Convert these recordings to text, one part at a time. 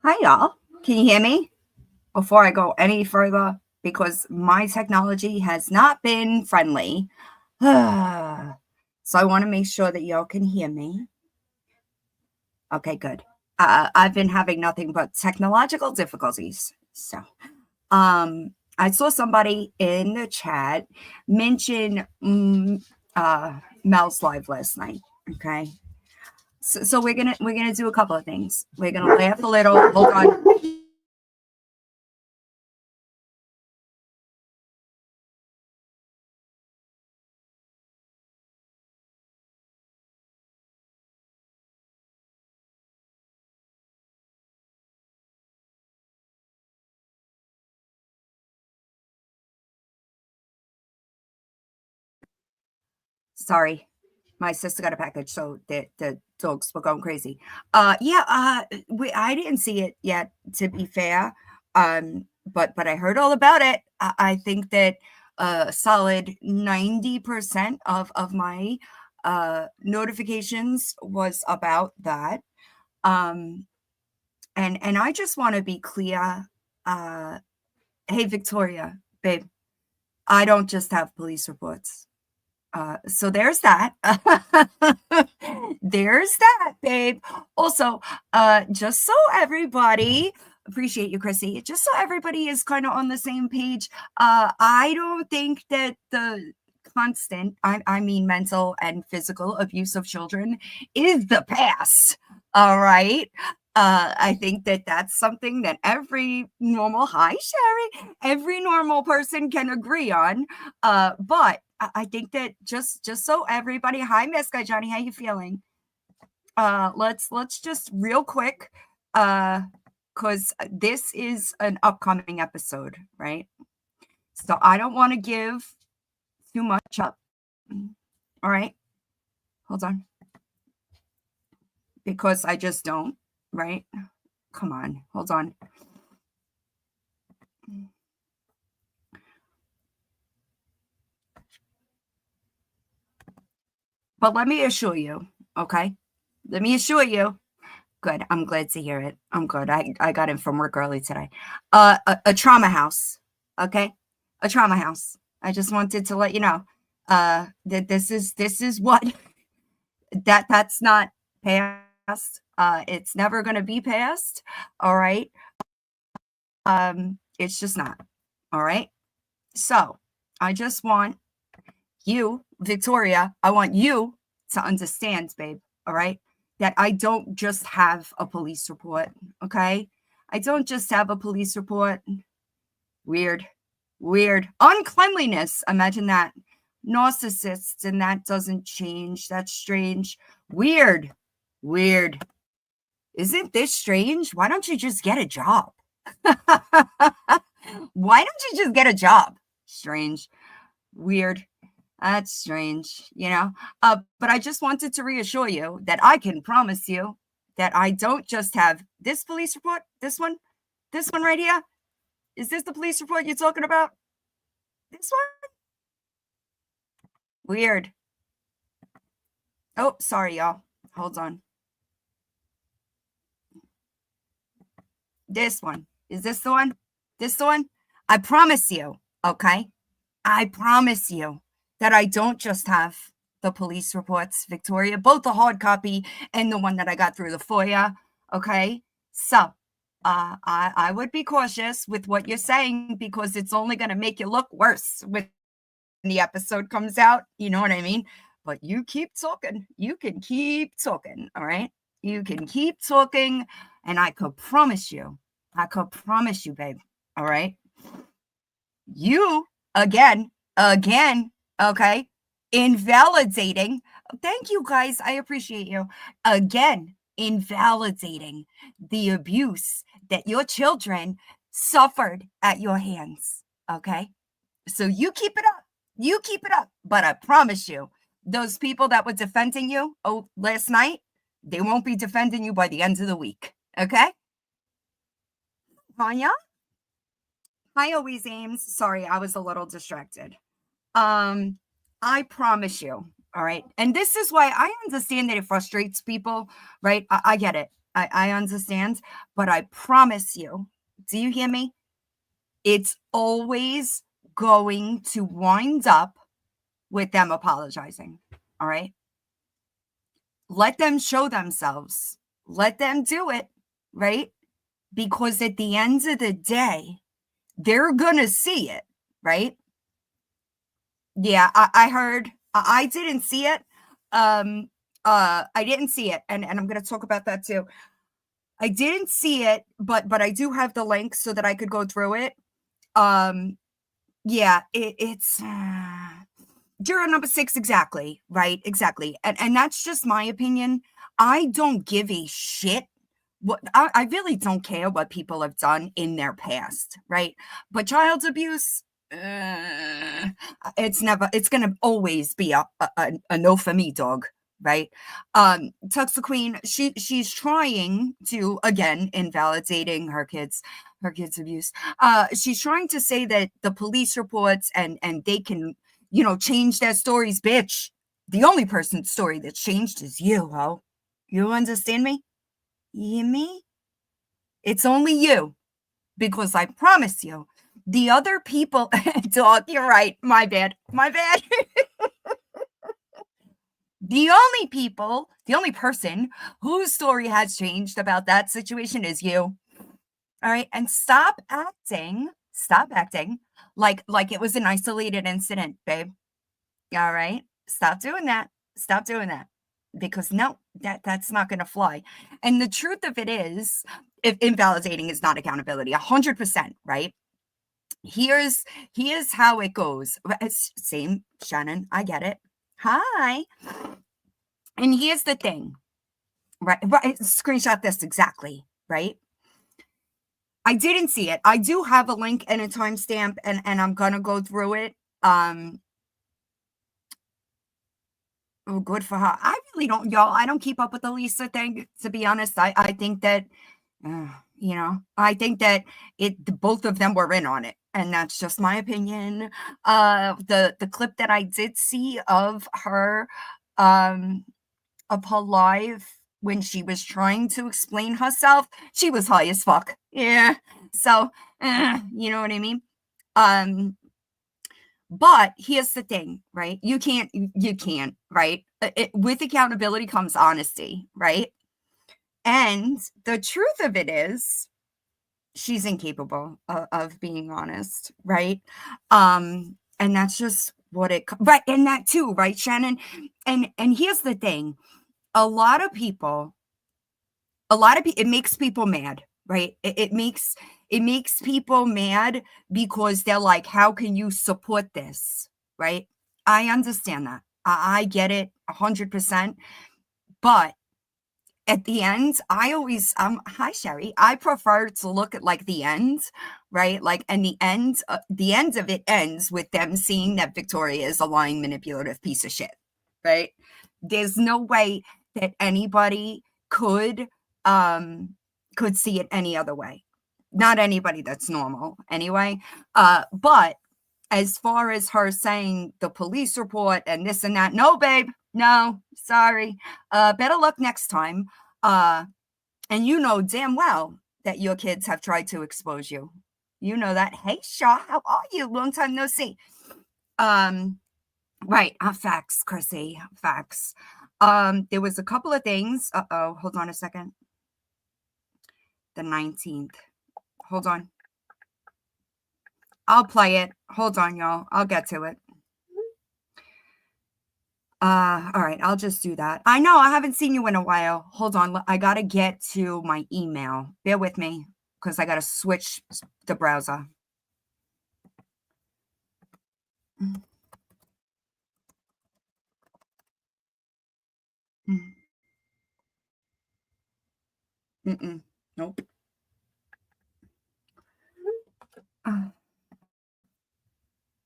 Hi, y'all. Can you hear me before I go any further? Because my technology has not been friendly. So I want to make sure that y'all can hear me. Okay, good. I've been having nothing but technological difficulties. I saw somebody in the chat mention Mel's live last night. Okay, so we're gonna do a couple of things. We're gonna laugh a little. Hold on. Sorry, my sister got a package, so the dogs were going crazy. I didn't see it yet, to be fair. But I heard all about it. I think that a solid 90% of my notifications was about that. Um, and I just want to be clear. Uh, hey, Victoria, babe, I don't just have police reports. So there's that. There's that, babe. Also, just so everybody, appreciate you, Chrissy. Just so everybody is kind of on the same page, I don't think that the constant, I mean mental and physical abuse of children is the past. All right. I think that that's something that every normal, hi, Sherry, every normal person can agree on. But I think that just so everybody, hi, Miss Guy Johnny, how you feeling? Let's just real quick, because this is an upcoming episode, right? So I don't want to give too much up. All right, hold on, because I just don't. Right? Come on, hold on. But let me assure you, okay? Let me assure you. Good. I'm glad to hear it. I'm good. I got in from work early today. A trauma house. Okay? A trauma house. I just wanted to let you know that this is what that's not past. It's never going to be past. All right? It's just not. All right? So, I just want you, Victoria, I want you to understand, babe, all right, that I don't just have a police report, okay? I don't just have a police report. Weird, weird. Uncleanliness, imagine that. Narcissists, and that doesn't change. That's strange. Weird, weird. Isn't this strange? Why don't you just get a job? Why don't you just get a job? Strange, weird. That's strange, you know? But I just wanted to reassure you that I can promise you that I don't just have this police report, this one right here. Is this the police report you're talking about? This one? Weird. Oh, sorry, y'all. Hold on. This one. Is this the one? This the one? I promise you, okay? I promise you that I don't just have the police reports, Victoria, both the hard copy and the one that I got through the FOIA. Okay. So I would be cautious with what you're saying, because it's only going to make you look worse when the episode comes out. You know what I mean? But you keep talking. You can keep talking. All right. You can keep talking. And I could promise you, babe. All right. You again, okay, invalidating. Thank you, guys. I appreciate you. Again, invalidating the abuse that your children suffered at your hands. Okay. So you keep it up. You keep it up. But I promise you, those people that were defending you last night, they won't be defending you by the end of the week. Okay. Tanya? Hi, always Ames. Sorry, I was a little distracted. I promise you. All right. And this is why I understand that it frustrates people, right? I get it. I understand, but I promise you, do you hear me? It's always going to wind up with them apologizing. All right. Let them show themselves. Let them do it. Right. Because at the end of the day, they're going to see it. Right. Yeah. I heard, I didn't see it. I didn't see it. And I'm going to talk about that too. I didn't see it, but I do have the link so that I could go through it. Um, yeah, it's juror number 6, exactly, right? Exactly. And that's just my opinion. I don't give a shit. What I really don't care what people have done in their past, right? But child abuse, it's gonna always be a no for me, dog, right? Tux the Queen, she's trying to, again, invalidating her kids' abuse. She's trying to say that the police reports and they can, change their stories, bitch. The only person's story that's changed is you, ho. You understand me? You hear me? It's only you, because I promise you, the other people, dog, you're right. My bad. My bad. The only person whose story has changed about that situation is you. All right. And stop acting like it was an isolated incident, babe. All right. Stop doing that. Stop doing that. Because no, that's not gonna fly. And the truth of it is, if invalidating is not accountability, 100%, right? Here's here's how it goes. Same, Shannon, I get it. Hi. And here's the thing, right? Right, screenshot this exactly, right? I didn't see it. I do have a link and a timestamp, and I'm gonna go through it. Um, Oh, good for her. I really don't, y'all. I don't keep up with the Lisa thing, to be honest. I think that, I think that both of them were in on it, and that's just my opinion. The clip that I did see um, of her live when she was trying to explain herself, she was high as fuck. Yeah. So, you know what I mean? Um, but here's the thing, right? You can't, right? With accountability comes honesty, right? And the truth of it is, she's incapable of being honest, right? And that's just right. And that too, right, Shannon? And here's the thing: a lot of people, it makes people mad, right? It makes people mad because they're like, how can you support this, right? I understand that. I get it 100%. But at the end, I always hi Sherry, I prefer to look at like the end, right? Like, and the end of it ends with them seeing that Victoria is a lying, manipulative piece of shit, right? There's no way that anybody um could see it any other way. Not anybody that's normal anyway. But as far as her saying the police report and this and that, no, babe, no, sorry. Better luck next time. Uh, and you know damn well that your kids have tried to expose you. You know that. Hey, Shaw, how are you? Long time no see. Um, right. Facts, Chrissy. Facts. There was a couple of things. Uh-oh, hold on a second. The 19th. Hold on. I'll play it. Hold on, y'all. I'll get to it. All right, I'll just do that. I know I haven't seen you in a while. Hold on, I gotta get to my email. Bear with me, because I gotta switch the browser. Mm-mm. Nope.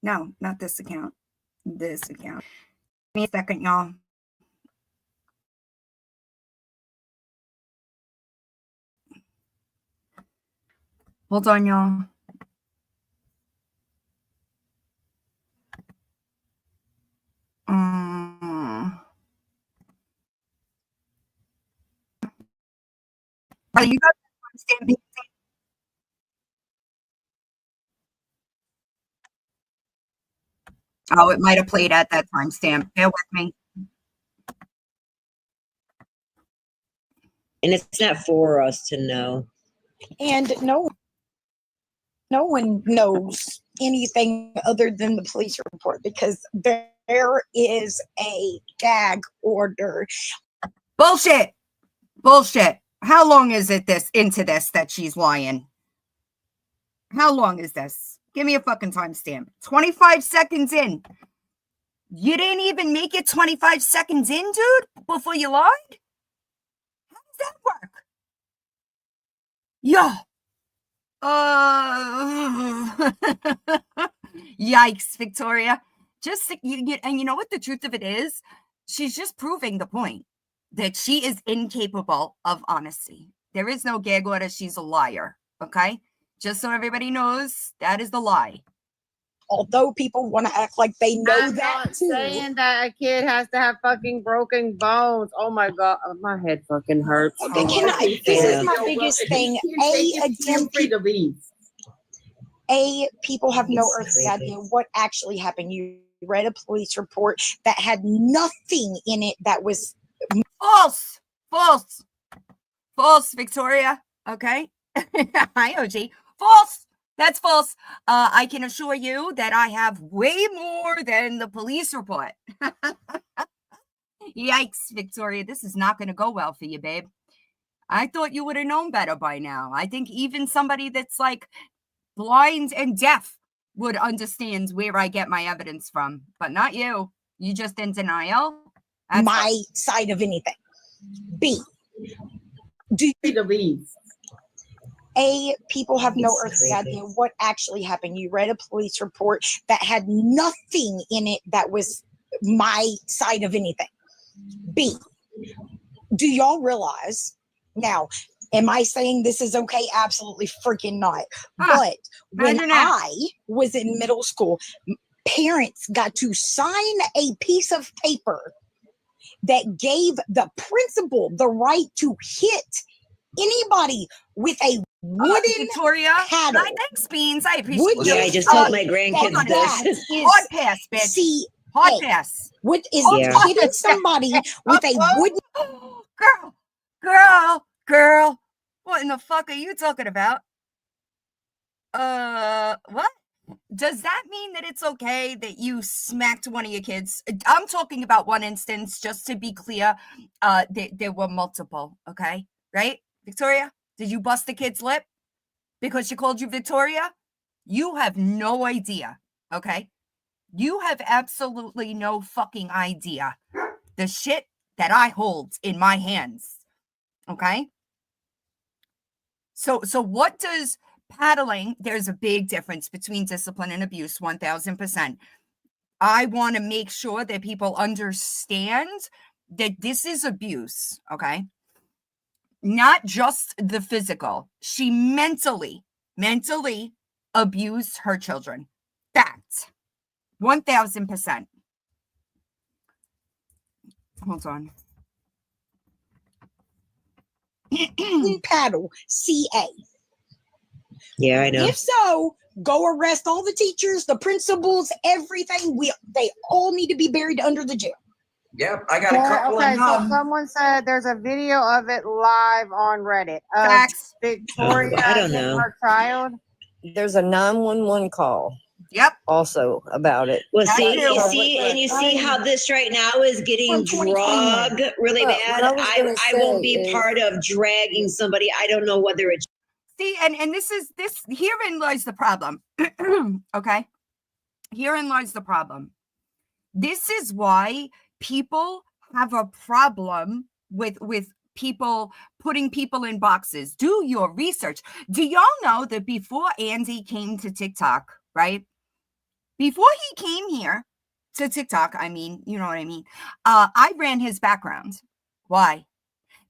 No, not this account. This account. Give me a second, y'all. Hold on, y'all. Oh, you got that timestamp. Oh, it might have played at that timestamp. Bear with me. And it's not for us to know. And no one knows anything other than the police report because there is a gag order. Bullshit. Bullshit. How long is it into this that she's lying? How long is this? Give me a fucking timestamp. 25 seconds in. You didn't even make it 25 seconds in, dude, before you lied? How does that work? Yo. Yikes, Victoria. Just and you know what the truth of it is? She's just proving the point that she is incapable of honesty. There is no gag order. She's a liar. Okay? Just so everybody knows, that is the lie. Although people want to act like they know I'm that not too. saying that a kid has to have fucking broken bones. Oh my god, my head fucking hurts. Okay, this is my biggest thing. People have no earthly idea what actually happened. You read a police report that had nothing in it that was false. False. False, Victoria. Okay. Hi, OG. False. That's false. I can assure you that I have way more than the police report. Yikes, Victoria. This is not going to go well for you, babe. I thought you would have known better by now. I think even somebody that's like blind and deaf would understand where I get my evidence from, but not you. You just in denial. That's my side of anything. B. Do you people have no earthly idea what actually happened. You read a police report that had nothing in it that was my side of anything. B. Do y'all realize now? Am I saying this is okay? Absolutely freaking not. But when I was in middle school, parents got to sign a piece of paper that gave the principal the right to hit anybody with a wooden Victoria paddle. Thanks, Beans. I appreciate it. Yeah, I just told my grandkids this. Hard pass, bitch. See, hard pass. What is hitting somebody with a wooden girl? What in the fuck are you talking about? What? Does that mean that it's okay that you smacked one of your kids? I'm talking about one instance, just to be clear. There were multiple, okay? Right? Victoria, did you bust the kid's lip because she called you Victoria? You have no idea, okay? You have absolutely no fucking idea the shit that I hold in my hands, okay? So what does paddling, there's a big difference between discipline and abuse, 1000%. I want to make sure that people understand that this is abuse, okay? Not just the physical. She mentally abused her children. Fact. 1000%. Hold on. paddle, CA. Yeah, I know. If so, go arrest all the teachers, the principals, everything. They all need to be buried under the jail. Yep, I got a couple okay, of so someone said there's a video of it live on Reddit. Facts. Victoria I don't know. her child. There's a 911 call. Yep. Also about it. Well, you see how this right now is getting dragged really bad. I won't be part of dragging somebody. I don't know whether it's. See, and herein lies the problem. Okay? Herein lies the problem. This is why people have a problem with people putting people in boxes. Do your research. Do y'all know that before Andy came to TikTok, right? Before he came here to TikTok, I mean, you know what I mean? I ran his background. Why?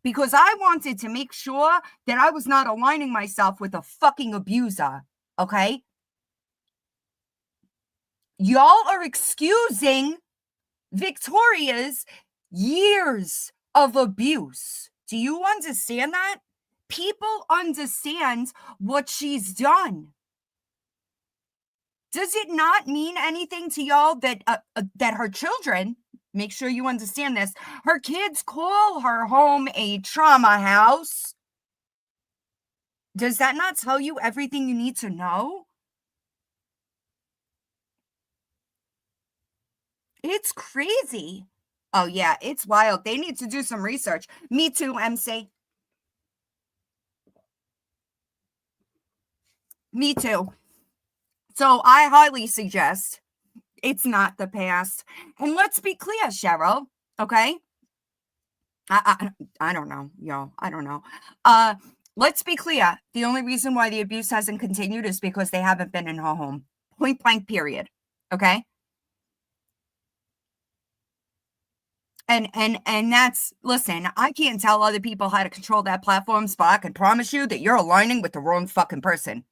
Because I wanted to make sure that I was not aligning myself with a fucking abuser, okay? Y'all are excusing Victoria's years of abuse. Do you understand that? people understand what she's done. Does it not mean anything to y'all that that her children, make sure you understand this, her kids call her home a trauma house? Does that not tell you everything you need to know? It's crazy. Oh yeah, it's wild. They need to do some research. Me too, MC. Me too. So I highly suggest it's not the past. And let's be clear, Cheryl, okay? I don't know, y'all. I don't know. Let's be clear. The only reason why the abuse hasn't continued is because they haven't been in her home. Point blank, period. Okay? And that's, listen, I can't tell other people how to control that platforms, but I can promise you that you're aligning with the wrong fucking person.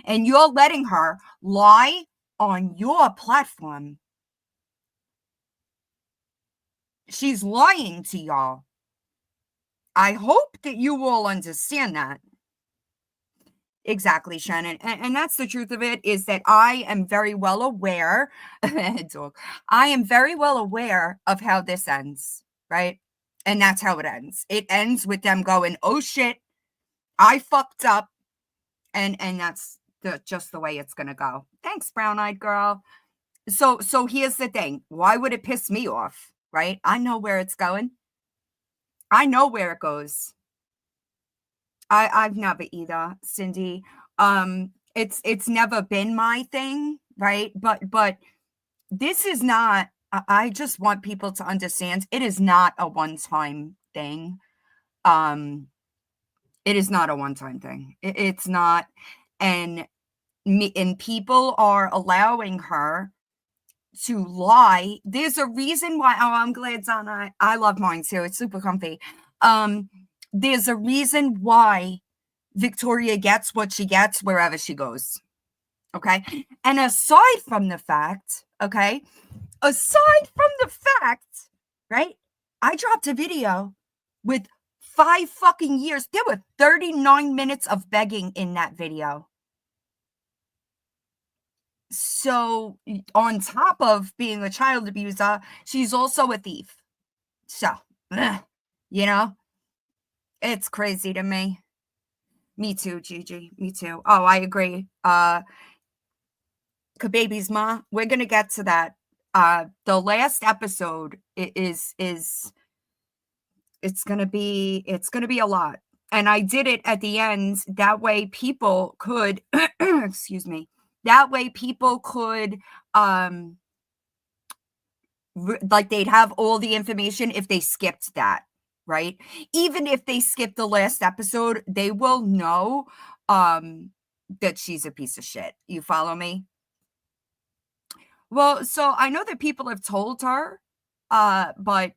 And you're letting her lie on your platform. She's lying to y'all. I hope that you will understand that. Exactly, Shannon. And that's the truth of it, is that I am very well aware, I am very well aware of how this ends, right? And that's how it ends. It ends with them going, oh shit, I fucked up. And that's just the way it's going to go. Thanks, brown-eyed girl. So here's the thing. Why would it piss me off, right? I know where it's going. I know where it goes. I've never either, Cindy. It's never been my thing, right? But this is not, I just want people to understand, it is not a one-time thing. It is not a one-time thing. It's not. And people are allowing her to lie. There's a reason why. Oh, I'm glad, Donna. I love mine too. It's super comfy. There's a reason why Victoria gets what she gets wherever she goes. Okay. And aside from the fact, right? I dropped a video with 5 fucking years. There were 39 minutes of begging in that video. So on top of being a child abuser, she's also a thief. So, you know, it's crazy to me. Me too, Gigi. Me too. Oh, I agree. Kababy's ma, we're gonna get to that. The last episode is it's gonna be a lot. And I did it at the end. That way people could excuse me. That way people could like they'd have all the information if they skipped that, right? Even if they skipped the last episode, they will know that she's a piece of shit. You follow me? Well, so I know that people have told her, but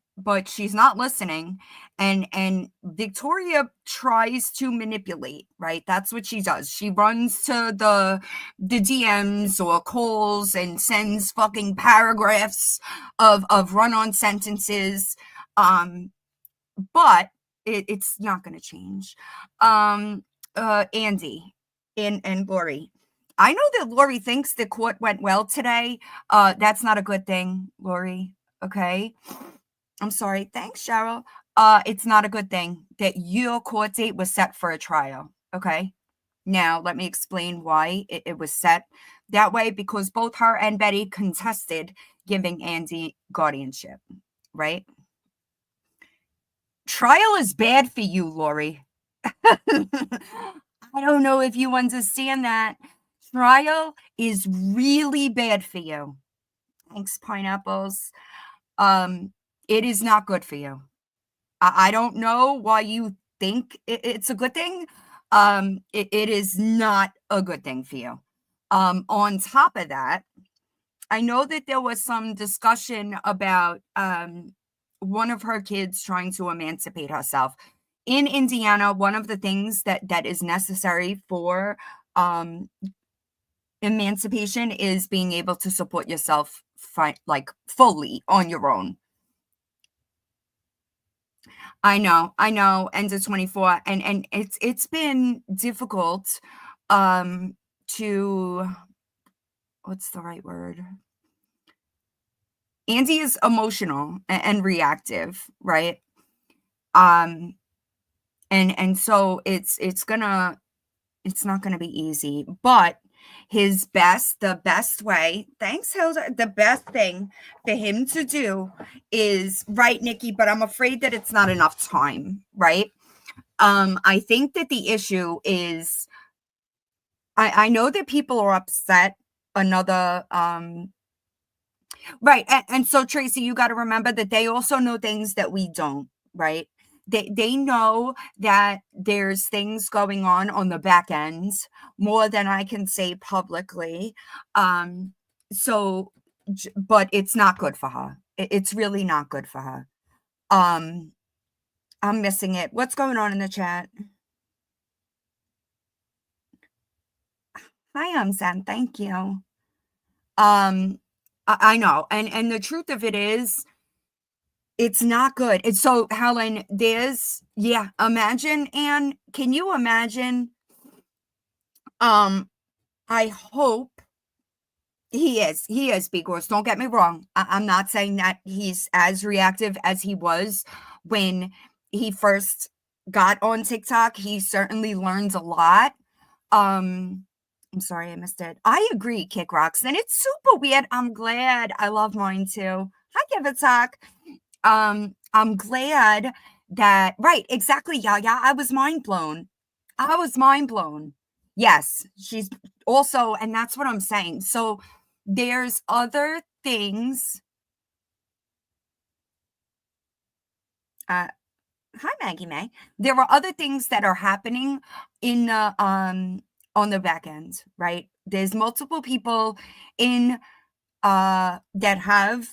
she's not listening, and Victoria tries to manipulate, right? That's what she does. She runs to the DMs or calls and sends fucking paragraphs of run-on sentences, but it's not going to change. Andy and Lori. I know that Lori thinks the court went well today. That's not a good thing, Lori. Okay. I'm sorry. Thanks, Cheryl. It's not a good thing that your court date was set for a trial. Okay. Now, let me explain why it was set that way, because both her and Betty contested giving Andy guardianship, right? Trial is bad for you, Lori. I don't know if you understand that. Trial is really bad for you. Thanks, pineapples. It is not good for you. I don't know why you think it's a good thing. It is not a good thing for you. On top of that, I know that there was some discussion about one of her kids trying to emancipate herself. In Indiana, one of the things that is necessary for emancipation is being able to support yourself like fully on your own. I know, ends at 24, and it's been difficult to, what's the right word? Andy is emotional and reactive, right? Um and so it's not gonna be easy, but the best way, thanks, Hilda, the best thing for him to do is, right, Nikki, but I'm afraid that it's not enough time, right? I think that the issue is, I know that people are upset. Another, right. And so, Tracy, you got to remember that they also know things that we don't, right? They know that there's things going on the back end more than I can say publicly. So, but it's not good for her. It's really not good for her. Um, I'm missing it. What's going on in the chat? Hi, Sam. Thank you. I know, and the truth of it is, it's not good. It's so, Helen, imagine, and can you imagine? I hope he is, because don't get me wrong. I'm not saying that he's as reactive as he was when he first got on TikTok. He certainly learns a lot. I'm sorry I missed it. I agree, Kick Rocks, and it's super weird. I'm glad. I love mine too. Hi, Give It Talk. I'm glad that, right, exactly, yeah, I was mind blown. I was mind blown. Yes, she's also, and that's what I'm saying. So there's other things. Hi, Maggie May. There are other things that are happening in the on the back end, right? There's multiple people in that have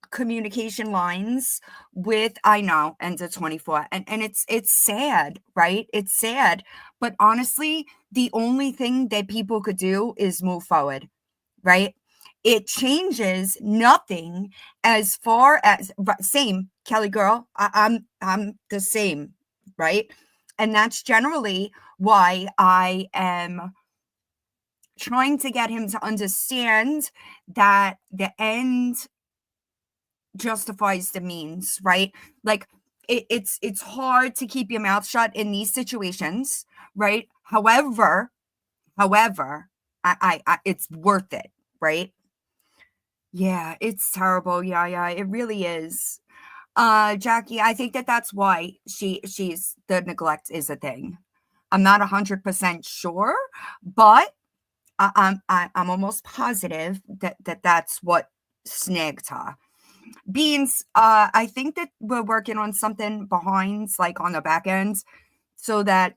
communication lines with, I know, ends at 24, and it's sad, right? It's sad, but honestly, the only thing that people could do is move forward, right? It changes nothing as far as, same, Kelly girl. I'm the same, right? And that's generally why I am trying to get him to understand that the end justifies the means, right? Like, it's hard to keep your mouth shut in these situations, right? However, I it's worth it, right? Yeah, it's terrible. Yeah, it really is. Jackie, I think that that's why she's the neglect is a thing. I'm not 100% sure, but I'm almost positive that that's what snagged her. Beans, I think that we're working on something behind, like on the back end, so that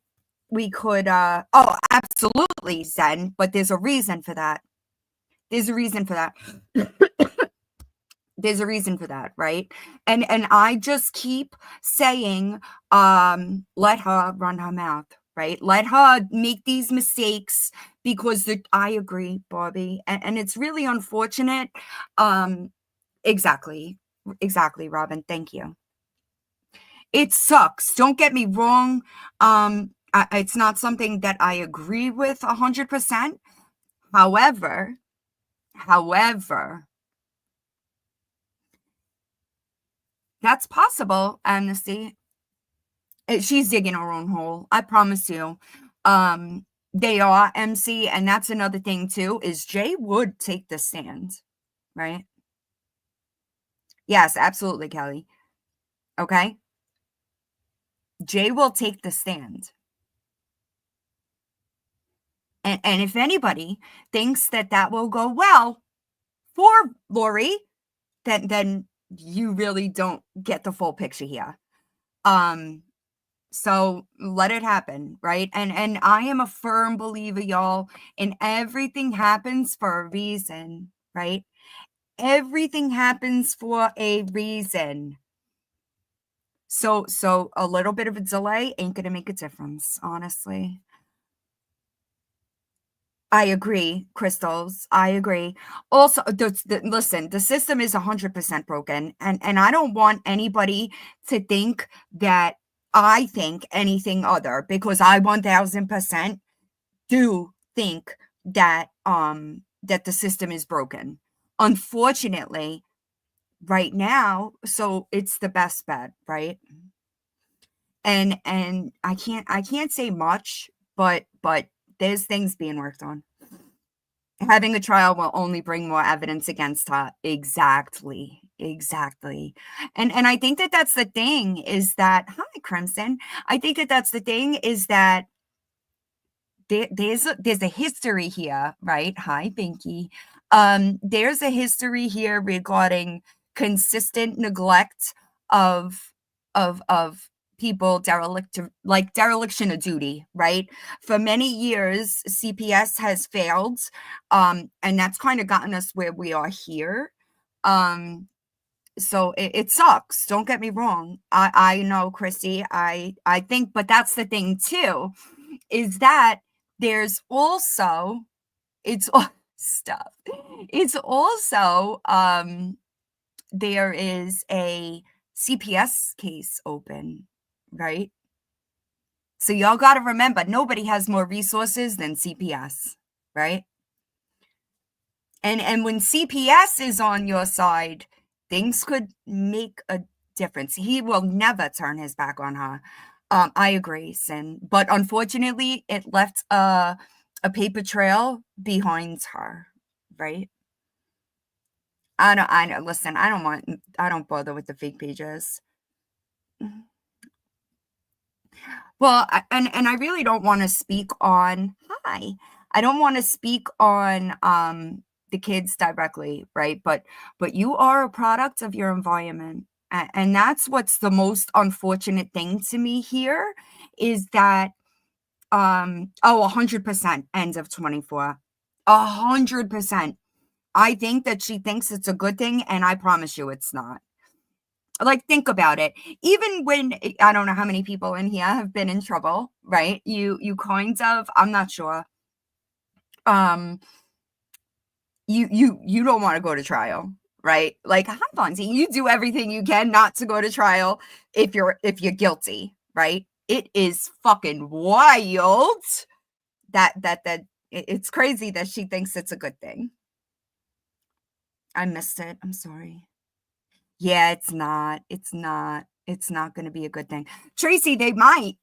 we could, oh, absolutely, Zen, but there's a reason for that. There's a reason for that. There's a reason for that, right? And I just keep saying, let her run her mouth, right? Let her make these mistakes, because I agree, Bobby, and it's really unfortunate. Exactly, Robin. Thank you. It sucks. Don't get me wrong. It's not something that I agree with 100%. However, that's possible, Amnesty. She's digging her own hole. I promise you. They are, MC, and that's another thing too, is Jay would take the stand, right? Yes, absolutely, Kelly. Okay. Jay will take the stand. And if anybody thinks that will go well for Lori, then you really don't get the full picture here. So let it happen, right? And I am a firm believer, y'all, in everything happens for a reason, right? Everything happens for a reason. So a little bit of a delay ain't gonna make a difference, honestly. I agree, Crystals. I agree. Also, listen, the system is 100% broken, and I don't want anybody to think that I think anything other, because I 1000% do think that that the system is broken. Unfortunately, right now, so it's the best bet, right? And I can't say much, but there's things being worked on. Having a trial will only bring more evidence against her. Exactly. Exactly. And I think that that's the thing, is that, hi Crimson. I think that that's the thing, is that there's a history here, right? Hi Binky. There's a history here regarding consistent neglect of of people, dereliction of duty, right? For many years CPS has failed, and that's kind of gotten us where we are here. So it sucks, don't get me wrong. I know, Chrissy, I think, but that's the thing too, is that there's also, it's stuff. It's also, there is a CPS case open, right? So y'all got to remember, nobody has more resources than CPS, right? And when CPS is on your side, things could make a difference. He will never turn his back on her. I agree, Sin. But unfortunately, it left a paper trail behind her, right? I don't listen, I don't bother with the fake pages. Well, and I really don't want to speak on, hi. I don't want to speak on the kids directly, right? But you are a product of your environment. And that's what's the most unfortunate thing to me here, is that 100% end of 24. 100%. I think that she thinks it's a good thing, and I promise you it's not. Like, think about it. Even when, I don't know how many people in here have been in trouble, right? You kind of, I'm not sure. Um, you don't want to go to trial, right? Like, hi Fonzie, you do everything you can not to go to trial if you're guilty, right? It is fucking wild that it's crazy that she thinks it's a good thing. I missed it. I'm sorry. Yeah, it's not. It's not. It's not going to be a good thing. Tracy, they might.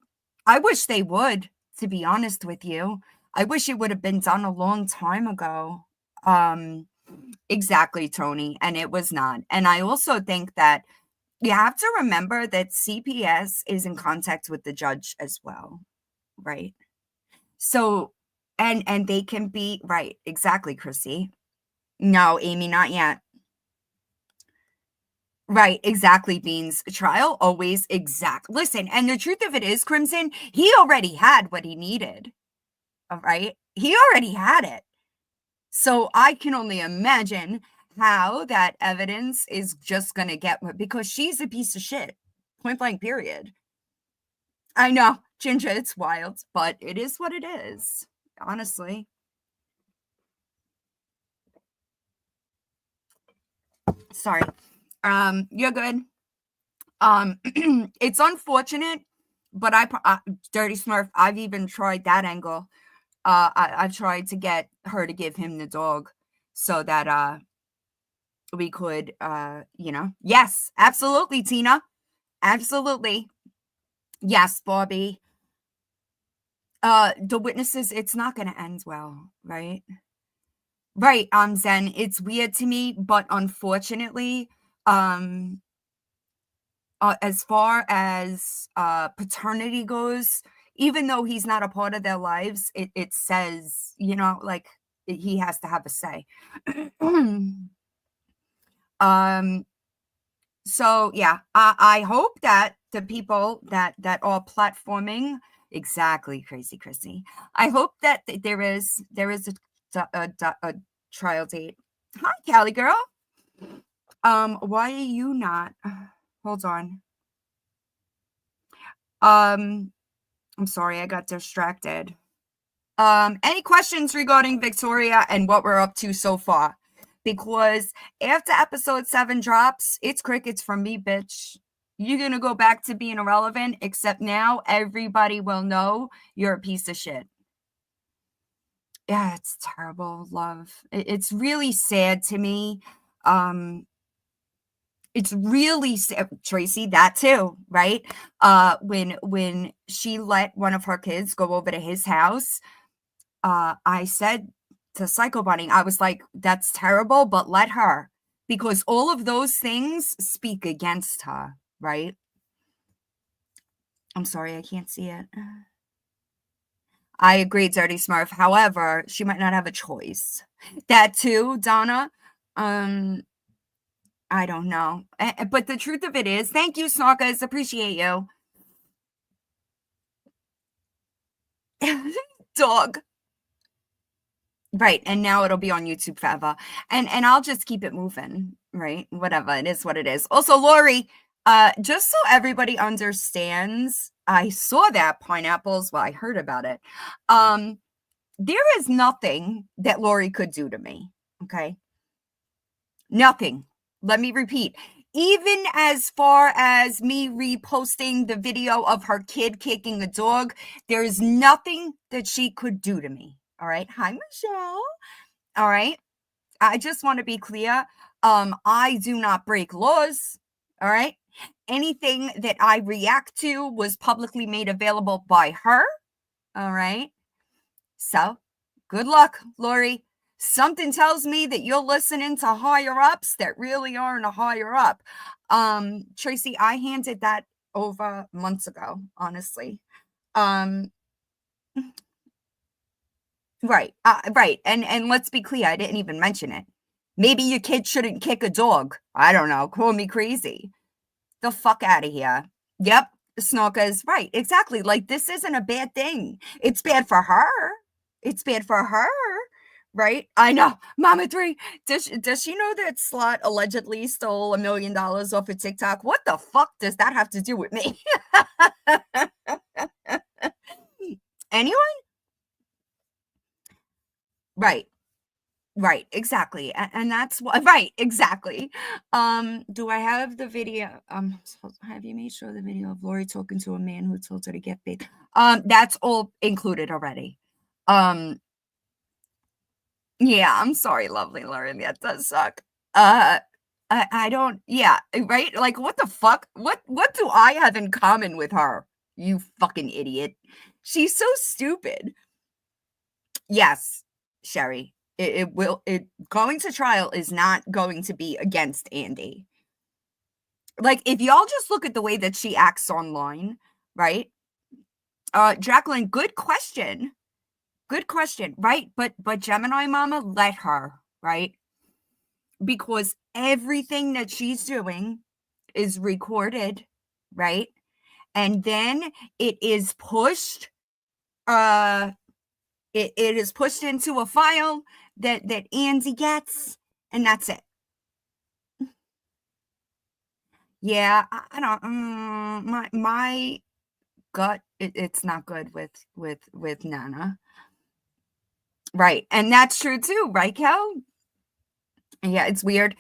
I wish they would, to be honest with you. I wish it would have been done a long time ago. Exactly, Tony. And it was not. And I also think that you have to remember that CPS is in contact with the judge as well, right? So, and they can be right. Exactly, Chrissy. No, Amy, not yet. Right, exactly, Beans. Trial always exact. Listen, and the truth of it is, Crimson, he already had what he needed. All right? He already had it. So I can only imagine how that evidence is just going to get, because she's a piece of shit. Point blank, period. I know, Ginger, it's wild, but it is what it is, honestly. Sorry. You're good. It's unfortunate, but Dirty Smurf, I've even tried that angle. I've tried to get her to give him the dog so that we could yes, absolutely, Tina. Absolutely. Yes, Bobby. The witnesses, it's not gonna end well, right? Right, Zen. It's weird to me, but unfortunately, as far as paternity goes, even though he's not a part of their lives, it says, like, he has to have a say. So yeah, I hope that the people that are platforming, exactly, Crazy Chrissy, I hope that there is a trial date. Hi, Callie girl. Why are you not? Hold on. I'm sorry, I got distracted. Any questions regarding Victoria and what we're up to so far? Because after episode 7 drops, it's crickets from me, bitch. You're gonna go back to being irrelevant, except now everybody will know you're a piece of shit. Yeah, it's terrible, love. It's really sad to me. It's really sad, Tracy, that too, right? When she let one of her kids go over to his house, I said to Psycho Bunny, I was like, that's terrible, but let her, because all of those things speak against her, right? I'm sorry, I can't see it. I agree, Dirty Smurf. However, she might not have a choice. That too, Donna. I don't know. But the truth of it is, thank you, Snorkers. Appreciate you. Dog. Right, and now it'll be on YouTube forever. And I'll just keep it moving, right? Whatever, it is what it is. Also, Lori, just so everybody understands, I saw that pineapples, well, I heard about it. There is nothing that Lori could do to me, okay? Nothing. Let me repeat. Even as far as me reposting the video of her kid kicking a dog, there is nothing that she could do to me. All right. Hi, Michelle. All right. I just want to be clear. I do not break laws. All right. Anything that I react to was publicly made available by her. All right. So good luck, Lori. Something tells me that you're listening to higher ups that really aren't a higher up. Tracy, I handed that over months ago, honestly. Right. Right. And let's be clear, I didn't even mention it. Maybe your kid shouldn't kick a dog. I don't know. Call me crazy. The fuck out of here. Yep. Snorka's right. Exactly. Like, this isn't a bad thing. It's bad for her. It's bad for her. Right? I know. Mama 3, does she know that Slot allegedly stole $1 million off of TikTok? What the fuck does that have to do with me? Anyone? Right. Right, exactly. And that's what, right, exactly. Do I have the video? Have you made sure the video of Lori talking to a man who told her to get paid? That's all included already. Yeah, I'm sorry, lovely Lori. That does suck. I don't, yeah, right? Like, what the fuck? What do I have in common with her? You fucking idiot. She's so stupid. Yes, Sherry. It going to trial is not going to be against Andy. Like, if y'all just look at the way that she acts online, right? Jacqueline, good question. Good question, right? But Gemini Mama, let her, right? Because everything that she's doing is recorded, right? And then it is pushed, it is pushed into a file that Andy gets, and that's it. Yeah, I don't. My gut, it's not good with Nana, right? And that's true too, right, Kel? Yeah, it's weird.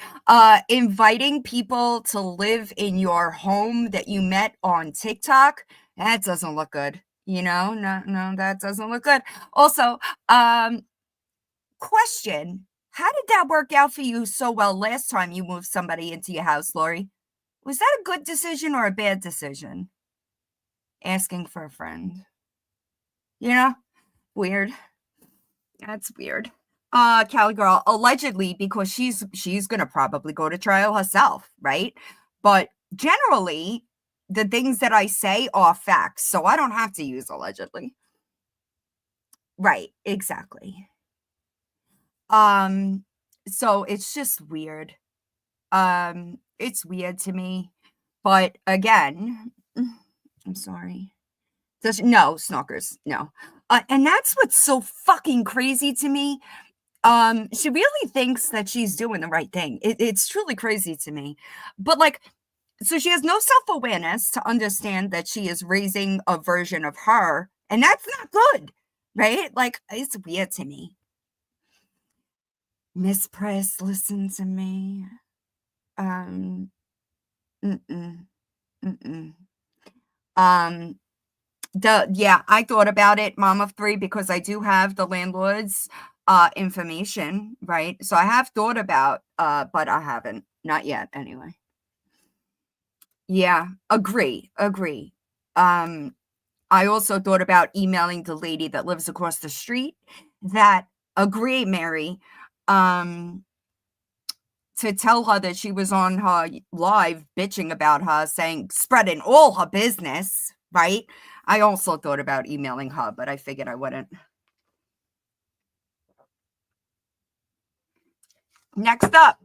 Inviting people to live in your home that you met on TikTok, that doesn't look good. You know, no, that doesn't look good. Also, question, how did that work out for you so well last time you moved somebody into your house, Lori? Was that a good decision or a bad decision? Asking for a friend. You know? Weird. That's weird. Cali girl, allegedly, because she's gonna probably go to trial herself, right? But generally, the things that I say are facts, so I don't have to use allegedly. Right, exactly. So it's just weird. It's weird to me. But again, I'm sorry. No, snorkers, no. And that's what's so fucking crazy to me. She really thinks that she's doing the right thing. It's truly crazy to me. But like, so she has no self-awareness to understand that she is raising a version of her, and that's not good. right? Like, it's weird to me. Miss Press, listen to me. Mm-mm, mm-mm. I thought about it, mom of three, because I do have the landlord's information, right? So I have thought about, but I haven't, not yet anyway. Yeah, agree. I also thought about emailing the lady that lives across the street. Agree, Mary. To tell her that she was on her live bitching about her, spreading all her business, right? I also thought about emailing her, but I figured I wouldn't. Next up,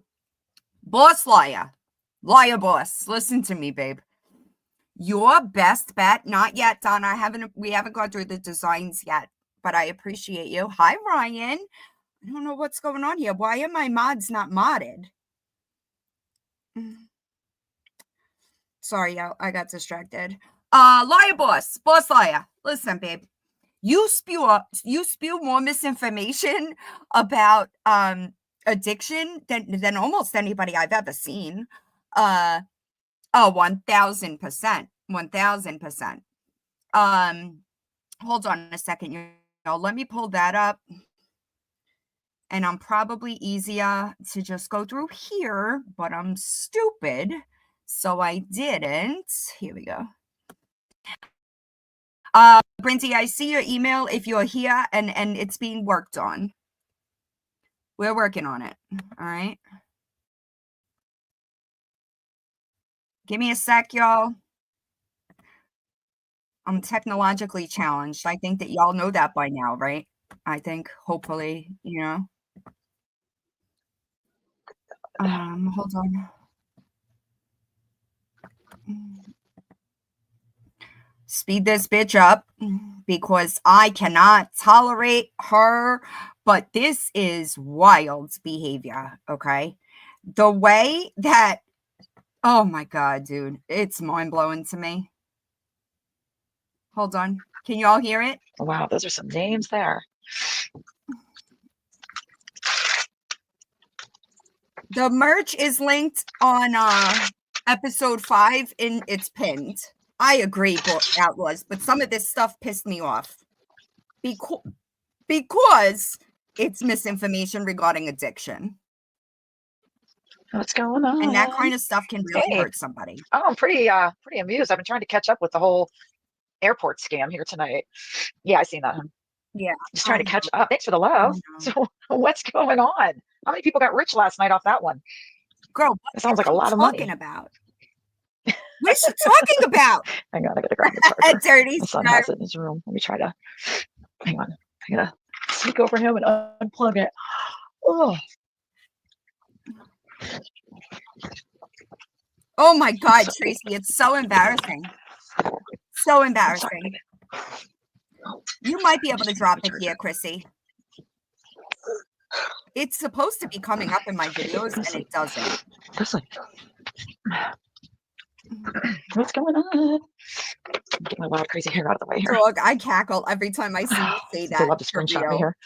boss liar. Liar boss. Listen to me, babe. Your best bet, not yet, Donna. We haven't gone through the designs yet, but I appreciate you. Hi, Ryan. I don't know what's going on here. Why are my mods not modded? Sorry, I got distracted. Liar boss liar. Listen, babe. You spew more misinformation about addiction than almost anybody I've ever seen. 1000%. 1000%. Hold on a second. Let me pull that up. And I'm probably easier to just go through here, but I'm stupid. So I didn't. Here we go. Brinty, I see your email if you're here and it's being worked on. We're working on it. All right. Give me a sec, y'all. I'm technologically challenged. I think that y'all know that by now, right? I think hopefully, hold on. Speed this bitch up because I cannot tolerate her, but this is wild behavior, okay? The way that, oh my God, dude, it's mind-blowing to me. Hold on. Can you all hear it? Wow, those are some names there. The merch is linked on episode 5 and it's pinned. I agree, Outlaws, but some of this stuff pissed me off because it's misinformation regarding addiction. What's going on? And that kind of stuff can really hurt somebody. Oh, I'm pretty amused. I've been trying to catch up with the whole airport scam here tonight. Yeah, I seen that. Yeah. Just trying to catch up. Thanks for the love. So what's going on? How many people got rich last night off that one? Girl, it sounds like a lot of money. About? What is she talking about? Hang on, I gotta grab the charger. Dirty My son has it in his room. Let me try to. Hang on. I gotta sneak over him and unplug it. Oh my God, Tracy, it's so embarrassing. So embarrassing. You might be able to drop it here, Chrissy. It's supposed to be coming up in my videos, and it doesn't. What's going on? Get my wild, crazy hair out of the way here. Dog, I cackle every time I see you say that. I love to screenshot me here.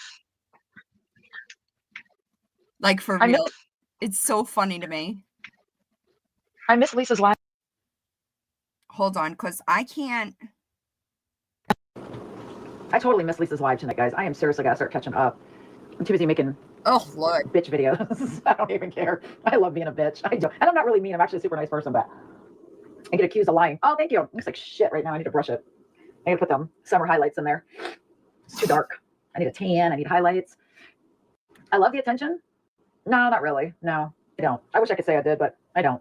Like, for real. It's so funny to me. I miss Lisa's live. Hold on, because I can't. I totally missed Lisa's live tonight, guys. I am seriously gotta start catching up. I'm too busy making Lord, bitch videos. I don't even care. I love being a bitch. I don't, and I'm not really mean. I'm actually a super nice person, but I get accused of lying. Oh, thank you. It looks like shit right now. I need to brush it. I need to put them summer highlights in there. It's too dark. I need a tan. I need highlights. I love the attention. No, not really. No, I don't. I wish I could say I did, but I don't.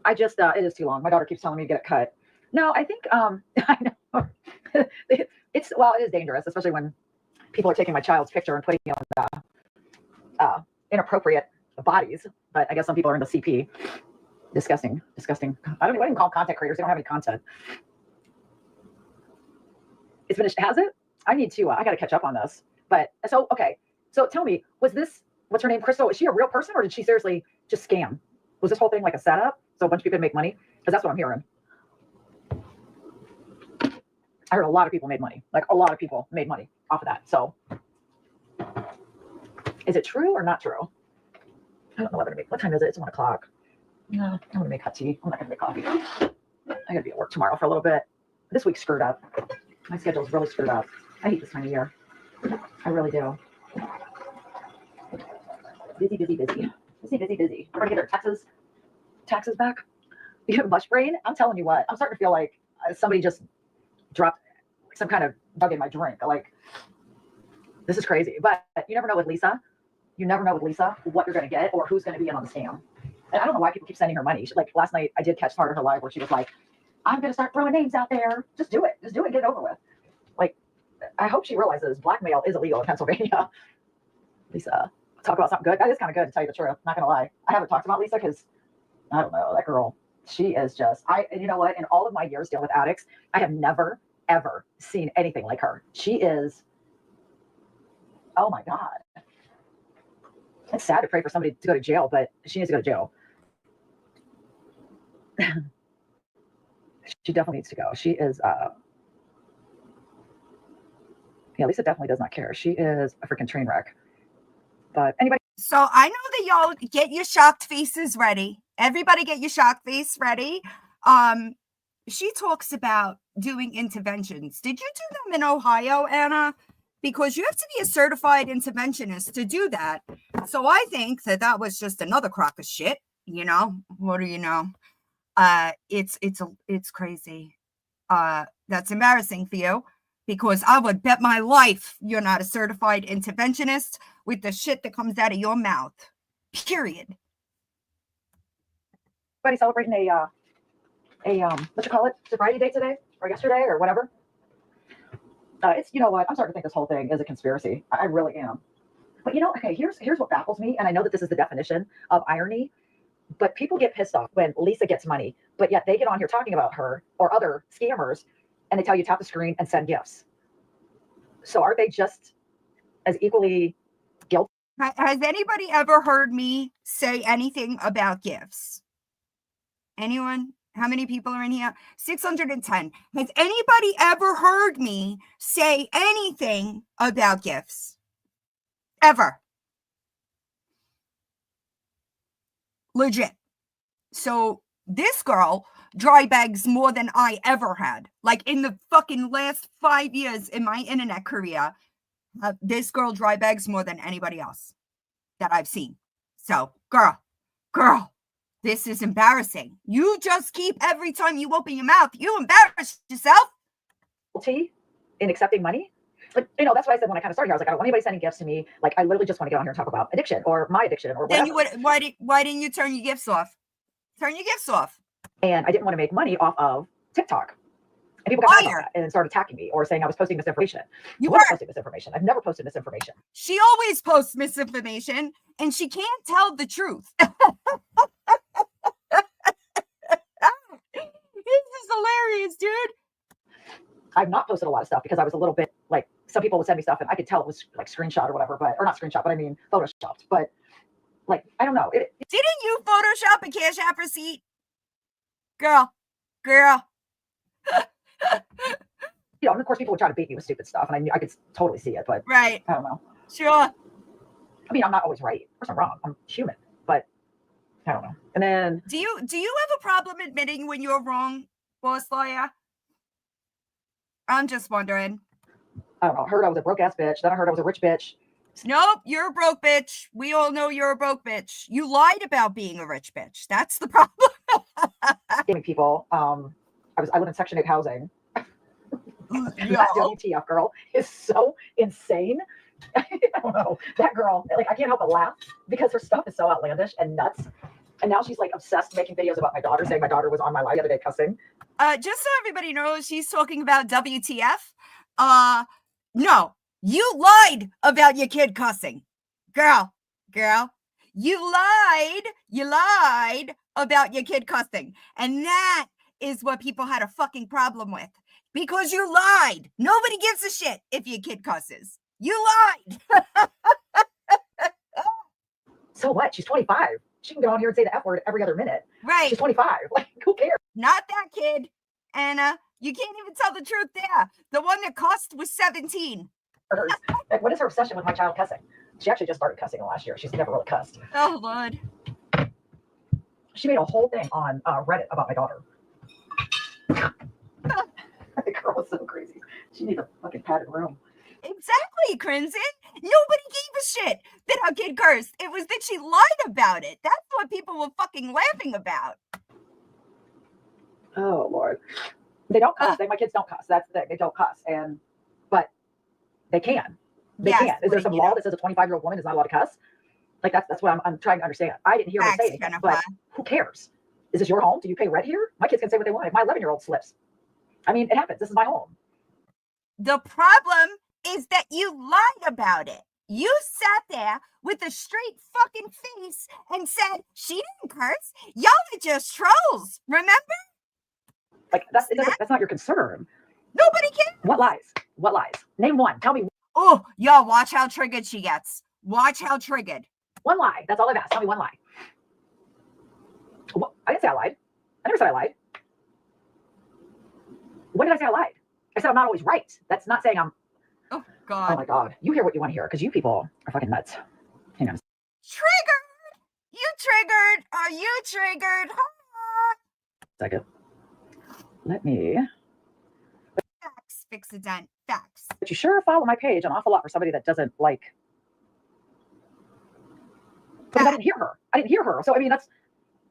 I just, it is too long. My daughter keeps telling me to get it cut. No, I think, I know. It is dangerous, especially when people are taking my child's picture and putting it on inappropriate bodies. But I guess some people are into CP. Disgusting. I don't even call them content creators. They don't have any content. It's finished. Has it? I need to, I got to catch up on this. But so, okay. So tell me, was this, what's her name? Crystal, is she a real person or did she seriously just scam? Was this whole thing like a setup so a bunch of people could make money? Because that's what I'm hearing. I heard a lot of people made money. Like a lot of people made money off of that. So is it true or not true? I don't know whether to make, what time is it? It's 1 o'clock. No, I'm going to make hot tea. I'm not going to make coffee. I got to be at work tomorrow for a little bit. This week's screwed up. My schedule's really screwed up. I hate this time of year. I really do. Busy, busy, busy. Busy, busy, busy. Everybody get their taxes back. You have mush brain? I'm telling you what, I'm starting to feel like somebody just dropped some kind of bug in my drink. Like, this is crazy. But you never know with Lisa. You never know with Lisa what you're going to get or who's going to be in on the scam. And I don't know why people keep sending her money. Like last night, I did catch part of her live where she was like, I'm going to start throwing names out there. Just do it. Just do it and get it over with. Like, I hope she realizes blackmail is illegal in Pennsylvania. Lisa, talk about something good. That is kind of good, to tell you the truth. Not going to lie. I haven't talked about Lisa because, I don't know, that girl, she is just, and you know what? In all of my years dealing with addicts, I have never, ever seen anything like her. She is, oh my God. It's sad to pray for somebody to go to jail, but she needs to go to jail. She definitely needs to go. She is, yeah, Lisa definitely does not care. She is a freaking train wreck. But anybody. So I know that y'all get your shocked faces ready. Everybody get your shocked face ready. She talks about doing interventions. Did you do them in Ohio, Anna? Because you have to be a certified interventionist to do that. So I think that that was just another crock of shit. You know, what do you know? It's crazy. That's embarrassing for you, because I would bet my life you're not a certified interventionist with the shit that comes out of your mouth. Period. Everybody celebrating a what you call it, sobriety day today or yesterday or whatever. It's, you know what, I'm starting to think this whole thing is a conspiracy. I really am. But you know, okay, here's what baffles me, and I know that this is the definition of irony, but people get pissed off when Lisa gets money, but yet they get on here talking about her or other scammers, and they tell you tap the screen and send gifts. So are they just as equally guilty? Has anybody ever heard me say anything about gifts? Anyone? How many people are in here? 610. Has anybody ever heard me say anything about gifts? Ever? Legit. So this girl dry bags more than I ever had. Like in the fucking last 5 years in my internet career, this girl dry bags more than anybody else that I've seen. So, girl, this is embarrassing. You just keep, every time you open your mouth, you embarrass yourself. In accepting money? Like, you know, that's why I said when I kind of started here, I was like, I don't want anybody sending gifts to me. Like, I literally just want to get on here and talk about addiction or my addiction or whatever. Then you would, why didn't you turn your gifts off? Turn your gifts off. And I didn't want to make money off of TikTok. And people got mad about that and started attacking me or saying I was posting misinformation. You weren't posting misinformation. I've never posted misinformation. She always posts misinformation, and she can't tell the truth. This is hilarious, dude. I've not posted a lot of stuff because I was a little bit like, some people would send me stuff and I could tell it was like screenshot or whatever, but, or not screenshot, but I mean photoshopped. But like, I don't know. Didn't you Photoshop a Cash App receipt? Girl. You know, and of course people would try to beat me with stupid stuff, and I could totally see it, but right. I don't know. Sure. I mean, I'm not always right. Of course I'm wrong. I'm human, but I don't know. And then, do you have a problem admitting when you're wrong, boss lawyer? I'm just wondering. I don't know. I heard I was a broke ass bitch. Then I heard I was a rich bitch. Nope, you're a broke bitch. We all know you're a broke bitch. You lied about being a rich bitch. That's the problem. Scamming people. I live in Section 8 housing. That WTF girl is so insane. I don't know. That girl, like, I can't help but laugh because her stuff is so outlandish and nuts. And now she's like obsessed making videos about my daughter, saying my daughter was on my live the other day cussing. Just so everybody knows, she's talking about WTF. No, you lied about your kid cussing. Girl, you lied about your kid cussing. And that is what people had a fucking problem with. Because you lied. Nobody gives a shit if your kid cusses. You lied. So what? She's 25. She can get on here and say the F word every other minute. Right. She's 25. Like, who cares? Not that kid, Anna. You can't even tell the truth there. The one that cussed was 17. Hers. Like, what is her obsession with my child cussing? She actually just started cussing last year. She's never really cussed. Oh, Lord. She made a whole thing on Reddit about my daughter. The girl was so crazy. She needs a fucking padded room. Exactly, Crimson. Nobody gave a shit that our kid cursed. It was that she lied about it. That's what people were fucking laughing about. Oh, Lord. They don't cuss. My kids don't cuss. That's the thing. They don't cuss. But they can. They can. Is there some law that says a 25-year-old woman is not allowed to cuss? Like, that's what I'm trying to understand. I didn't hear her say anything, but who cares? Is this your home? Do you pay rent here? My kids can say what they want. If my 11-year-old slips, I mean, it happens. This is my home. The problem is that you lied about it. You sat there with a straight fucking face and said, she didn't curse. Y'all are just trolls. Remember? Like, that's not your concern. Nobody cares. What lies? What lies? Name one. Tell me. Oh, y'all, watch how triggered she gets. Watch how triggered. One lie. That's all I've asked. Tell me one lie. Well, I didn't say I lied. I never said I lied. When did I say I lied? I said I'm not always right. That's not saying I'm. Oh, God. Oh, my God. You hear what you want to hear because you people are fucking nuts. Hang on. Triggered. You triggered. Are you triggered? Second. Let me. Facts, fix a dent. Facts. But you sure follow my page an awful lot for somebody that doesn't like. Because I didn't hear her. I didn't hear her. So, I mean, that's.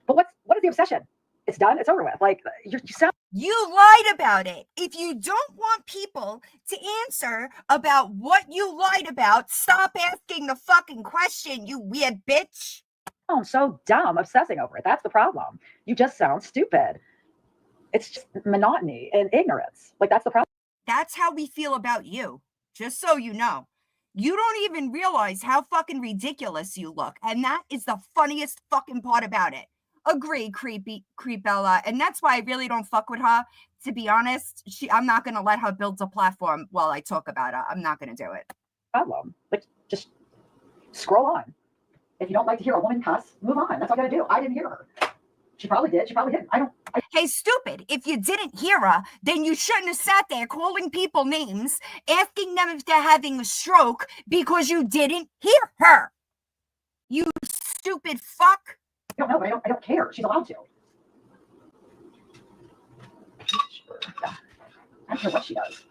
But what is the obsession? It's done. It's over with. Like, you sound. You lied about it. If you don't want people to answer about what you lied about, stop asking the fucking question, you weird bitch. Oh, I'm so dumb obsessing over it. That's the problem. You just sound stupid. It's just monotony and ignorance. Like, that's the problem. That's how we feel about you. Just so you know. You don't even realize how fucking ridiculous you look. And that is the funniest fucking part about it. Agree, Creepella. And that's why I really don't fuck with her. To be honest, I'm not going to let her build a platform while I talk about her. I'm not going to do it. Problem. Like, just scroll on. If you don't like to hear a woman cuss, move on. That's all I got to do. I didn't hear her. She probably did. She probably didn't. Hey, stupid. If you didn't hear her, then you shouldn't have sat there calling people names, asking them if they're having a stroke because you didn't hear her. You stupid fuck. I don't know, but I don't care. She's allowed to. Yeah. I don't care what she does.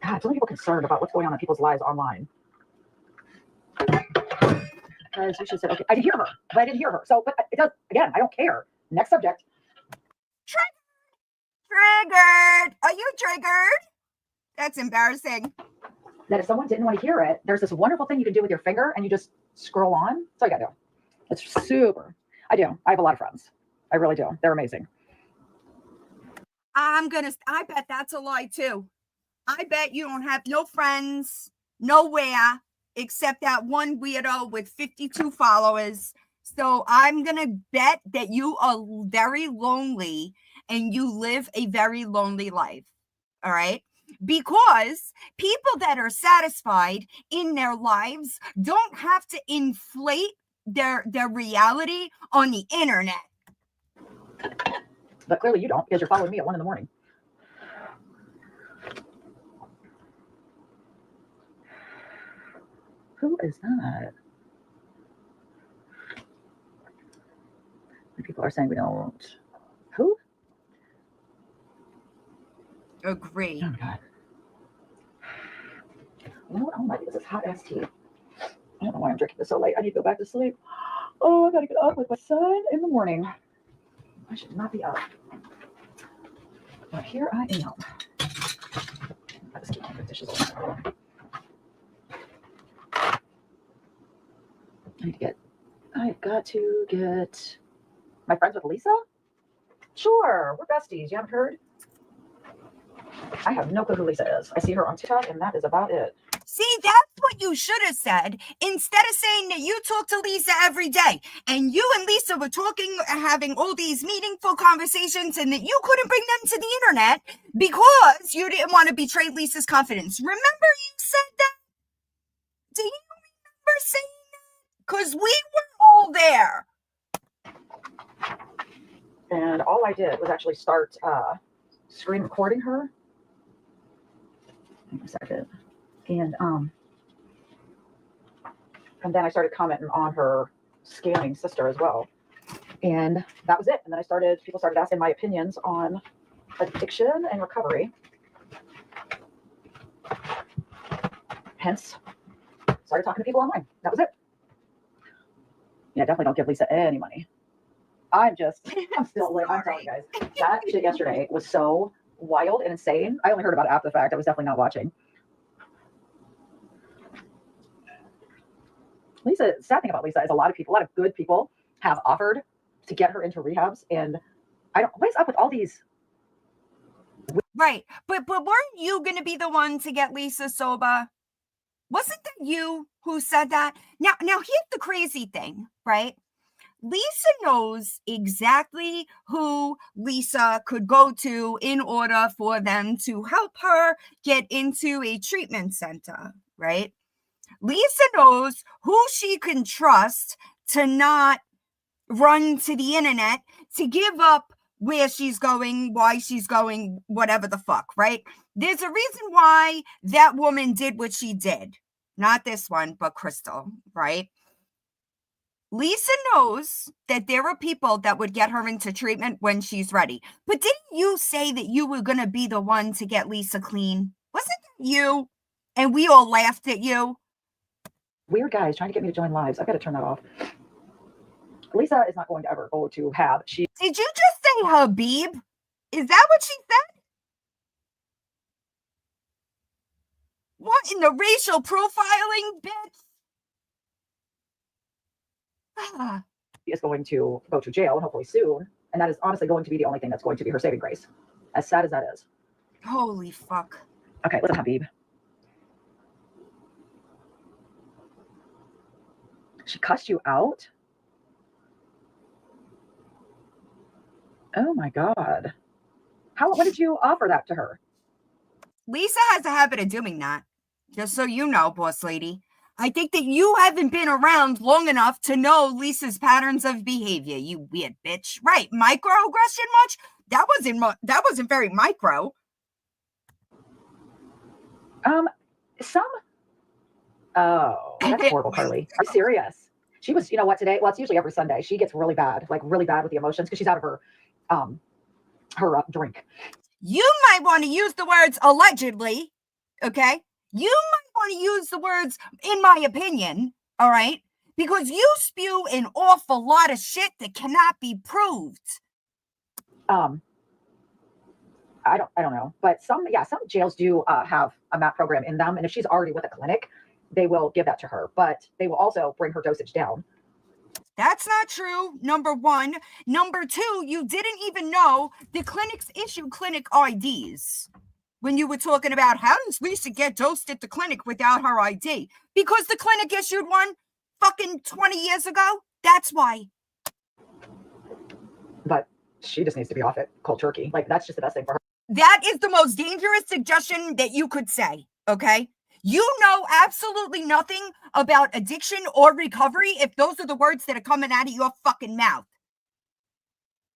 God, so many people concerned about what's going on in people's lives online. Because you should have said, okay, I did hear her, but I didn't hear her. So, but it does, again, I don't care. Next subject. Triggered. Are you triggered? That's embarrassing. That if someone didn't want to hear it, there's this wonderful thing you can do with your finger and you just scroll on. That's all you gotta do. It's super. I do. I have a lot of friends. I really do. They're amazing. I bet that's a lie too. I bet you don't have no friends nowhere except that one weirdo with 52 followers. So I'm going to bet that you are very lonely and you live a very lonely life. All right? Because people that are satisfied in their lives don't have to inflate their reality on the internet. But clearly you don't, because you're following me at 1 a.m. Who is that? People are saying we don't. Who? Agree. Oh, God. You know what? Oh, my goodness, it's hot ass tea. I don't know why I'm drinking this so late. I need to go back to sleep. Oh, I gotta get up with my son in the morning. I should not be up. But here I am. I just keep the dishes on. I've got to get my friends with Lisa? Sure, we're besties. You haven't heard? I have no clue who Lisa is. I see her on TikTok, and that is about it. See, that's what you should have said instead of saying that you talk to Lisa every day and you and Lisa were talking, having all these meaningful conversations and that you couldn't bring them to the internet because you didn't want to betray Lisa's confidence. Remember you said that? Do you remember saying that? Because we were all there. And all I did was actually start screen recording her. Wait a second. And then I started commenting on her scamming sister as well. And that was it. And then people started asking my opinions on addiction and recovery. Hence, started talking to people online. That was it. Yeah, definitely don't give Lisa any money. I'm still, I'm telling you guys, that shit yesterday was so wild and insane. I only heard about it after the fact. I was definitely not watching. Lisa, sad thing about Lisa is a lot of good people have offered to get her into rehabs. And what is up with all these? Right. But weren't you going to be the one to get Lisa sober? Wasn't that you who said that? Now here's the crazy thing, right? Lisa knows exactly who Lisa could go to in order for them to help her get into a treatment center, right? Lisa knows who she can trust to not run to the internet to give up where she's going, why she's going, whatever the fuck, right? There's a reason why that woman did what she did. Not this one, but Crystal, right? Lisa knows that there are people that would get her into treatment when she's ready. But didn't you say that you were going to be the one to get Lisa clean? Wasn't that you? And we all laughed at you. Weird guys trying to get me to join lives. I've got to turn that off. Lisa is not going to ever go to have. Did you just say Habib? Is that what she said? What in the racial profiling, bitch? She is going to go to jail, and hopefully soon. And that is honestly going to be the only thing that's going to be her saving grace. As sad as that is. Holy fuck. Okay, listen, Habib. She cussed you out? Oh my God. What did you offer that to her? Lisa has a habit of doing that. Just so you know, boss lady. I think that you haven't been around long enough to know Lisa's patterns of behavior, you weird bitch. Right, microaggression much? That wasn't very micro. Oh, that's horrible, Carly. Are you serious? She was, you know what, today? Well, it's usually every Sunday. She gets really bad with the emotions because she's out of her drink. You might want to use the words allegedly, okay? You might want to use the words, in my opinion, all right? Because you spew an awful lot of shit that cannot be proved. I don't know, but some jails do have a MAP program in them, and if she's already with a clinic, they will give that to her, but they will also bring her dosage down. That's not true, number one. Number two, you didn't even know the clinics issue clinic IDs. When you were talking about how does Lisa get dosed at the clinic without her ID? Because the clinic issued one fucking 20 years ago. That's why. But she just needs to be off it cold turkey. That's just the best thing for her. That is the most dangerous suggestion that you could say, okay? You know absolutely nothing about addiction or recovery if those are the words that are coming out of your fucking mouth.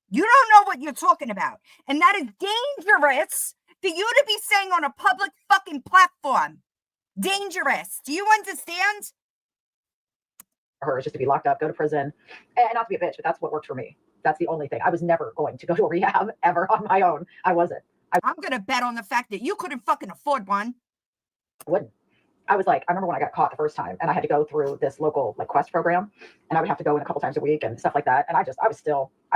You don't know what you're talking about. And that is dangerous for you to be saying on a public fucking platform. Dangerous. Do you understand? Her is just to be locked up, go to prison, and not to be a bitch, but that's what worked for me. That's the only thing. I was never going to go to a rehab ever on my own. I wasn't. I'm going to bet on the fact that you couldn't fucking afford one. Wouldn't. I remember when I got caught the first time and I had to go through this local Quest program, and I would have to go in a couple times a week and stuff like that. And I was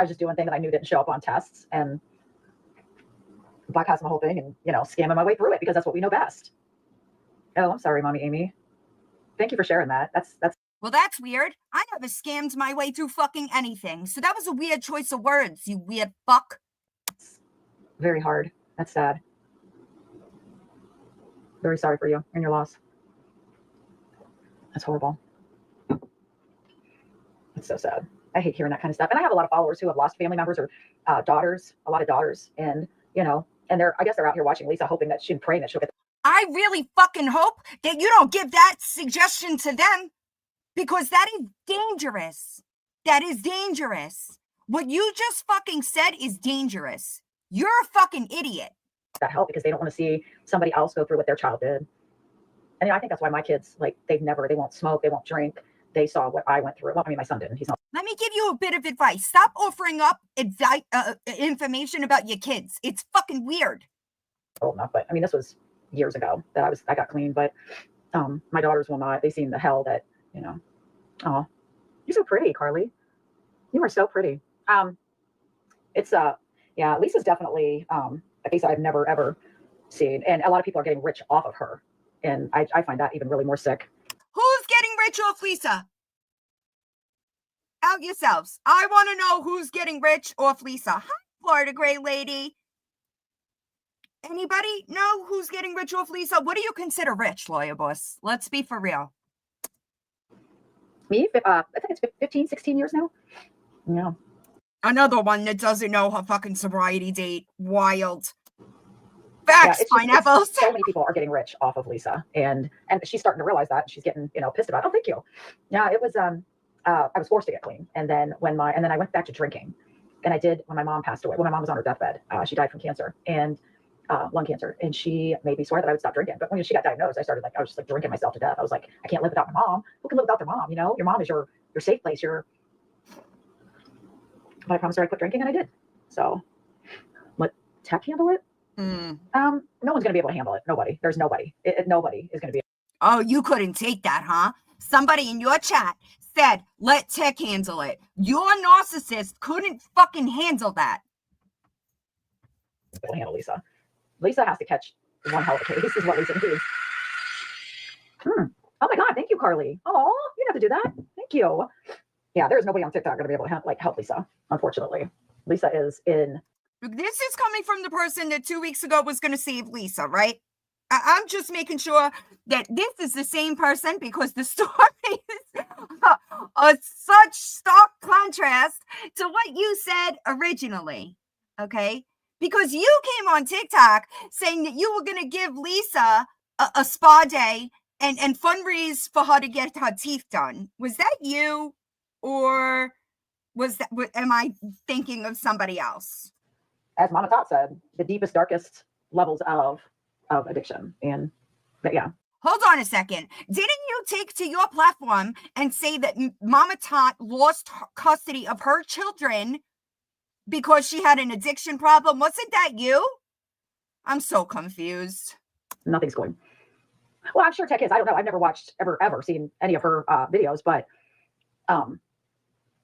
just doing things that I knew didn't show up on tests and bypassing the whole thing and, scamming my way through it because that's what we know best. Oh, I'm sorry, Mommy Amy. Thank you for sharing that. Well, that's weird. I never scammed my way through fucking anything. So that was a weird choice of words, you weird fuck. It's very hard. That's sad. Very sorry for you and your loss. That's horrible. It's so sad. I hate hearing that kind of stuff. And I have a lot of followers who have lost family members or daughters, a lot of daughters. And, and I guess they're out here watching Lisa, hoping that she's praying that she'll get. I really fucking hope that you don't give that suggestion to them because that is dangerous. That is dangerous. What you just fucking said is dangerous. You're a fucking idiot. That help because they don't want to see somebody else go through what their child did. And I think that's why my kids, like, they won't smoke, they won't drink. They saw what I went through. Well, I mean, my son didn't. He's not. Let me give you a bit of advice. Stop offering up information about your kids. It's fucking weird. Old enough, but I mean, this was years ago that I got clean, but my daughters will not. They've seen the hell that, you know. Oh, you're so pretty, Carly. You are so pretty. It's yeah, Lisa's definitely a case I've never ever seen, and a lot of people are getting rich off of her, and I find that even really more sick. Who's getting rich off Lisa? Out yourselves. I want to know who's getting rich off Lisa. Hi, Florida Gray Lady. Anybody know who's getting rich off Lisa? What do you consider rich, Lawyer Boss? Let's be for real. Me, I think it's 15, 16 years now. Yeah. Another one that doesn't know her fucking sobriety date. Wild. Facts, pineapples. So many people are getting rich off of Lisa, and she's starting to realize that. She's getting, pissed about it. Oh, thank you. Yeah, it was I was forced to get clean, and then I went back to drinking, and I did when my mom passed away. When my mom was on her deathbed, she died from cancer and lung cancer, and she made me swear that I would stop drinking. But when she got diagnosed, I was just like drinking myself to death. I was like, I can't live without my mom. Who can live without their mom? Your mom is your safe place. But I promised her I'd quit drinking, and I did. So let tech handle it. No one's gonna be able to handle it. Nobody. There's nobody. Nobody is gonna be. Oh, you couldn't take that, huh? Somebody in your chat said, let tech handle it. Your narcissist couldn't fucking handle that. Able to handle Lisa. Lisa has to catch one hell of a case. This is what Lisa needs. Oh my God! Thank you, Carly. Oh, you didn't have to do that. Thank you. Yeah, there's nobody on TikTok going to be able to help Lisa. Unfortunately, Lisa is in. This is coming from the person that 2 weeks ago was going to save Lisa, right? I'm just making sure that this is the same person, because the story is such stark contrast to what you said originally, okay? Because you came on TikTok saying that you were going to give Lisa a spa day and fundraise for her to get her teeth done. Was that you, or am I thinking of somebody else? As Mama Tot said, the deepest, darkest levels of addiction. And yeah. Hold on a second. Didn't you take to your platform and say that Mama Tot lost custody of her children because she had an addiction problem? Wasn't that you? I'm so confused. Nothing's going. Well, I'm sure Tech is. I don't know. I've never watched, ever seen any of her videos, but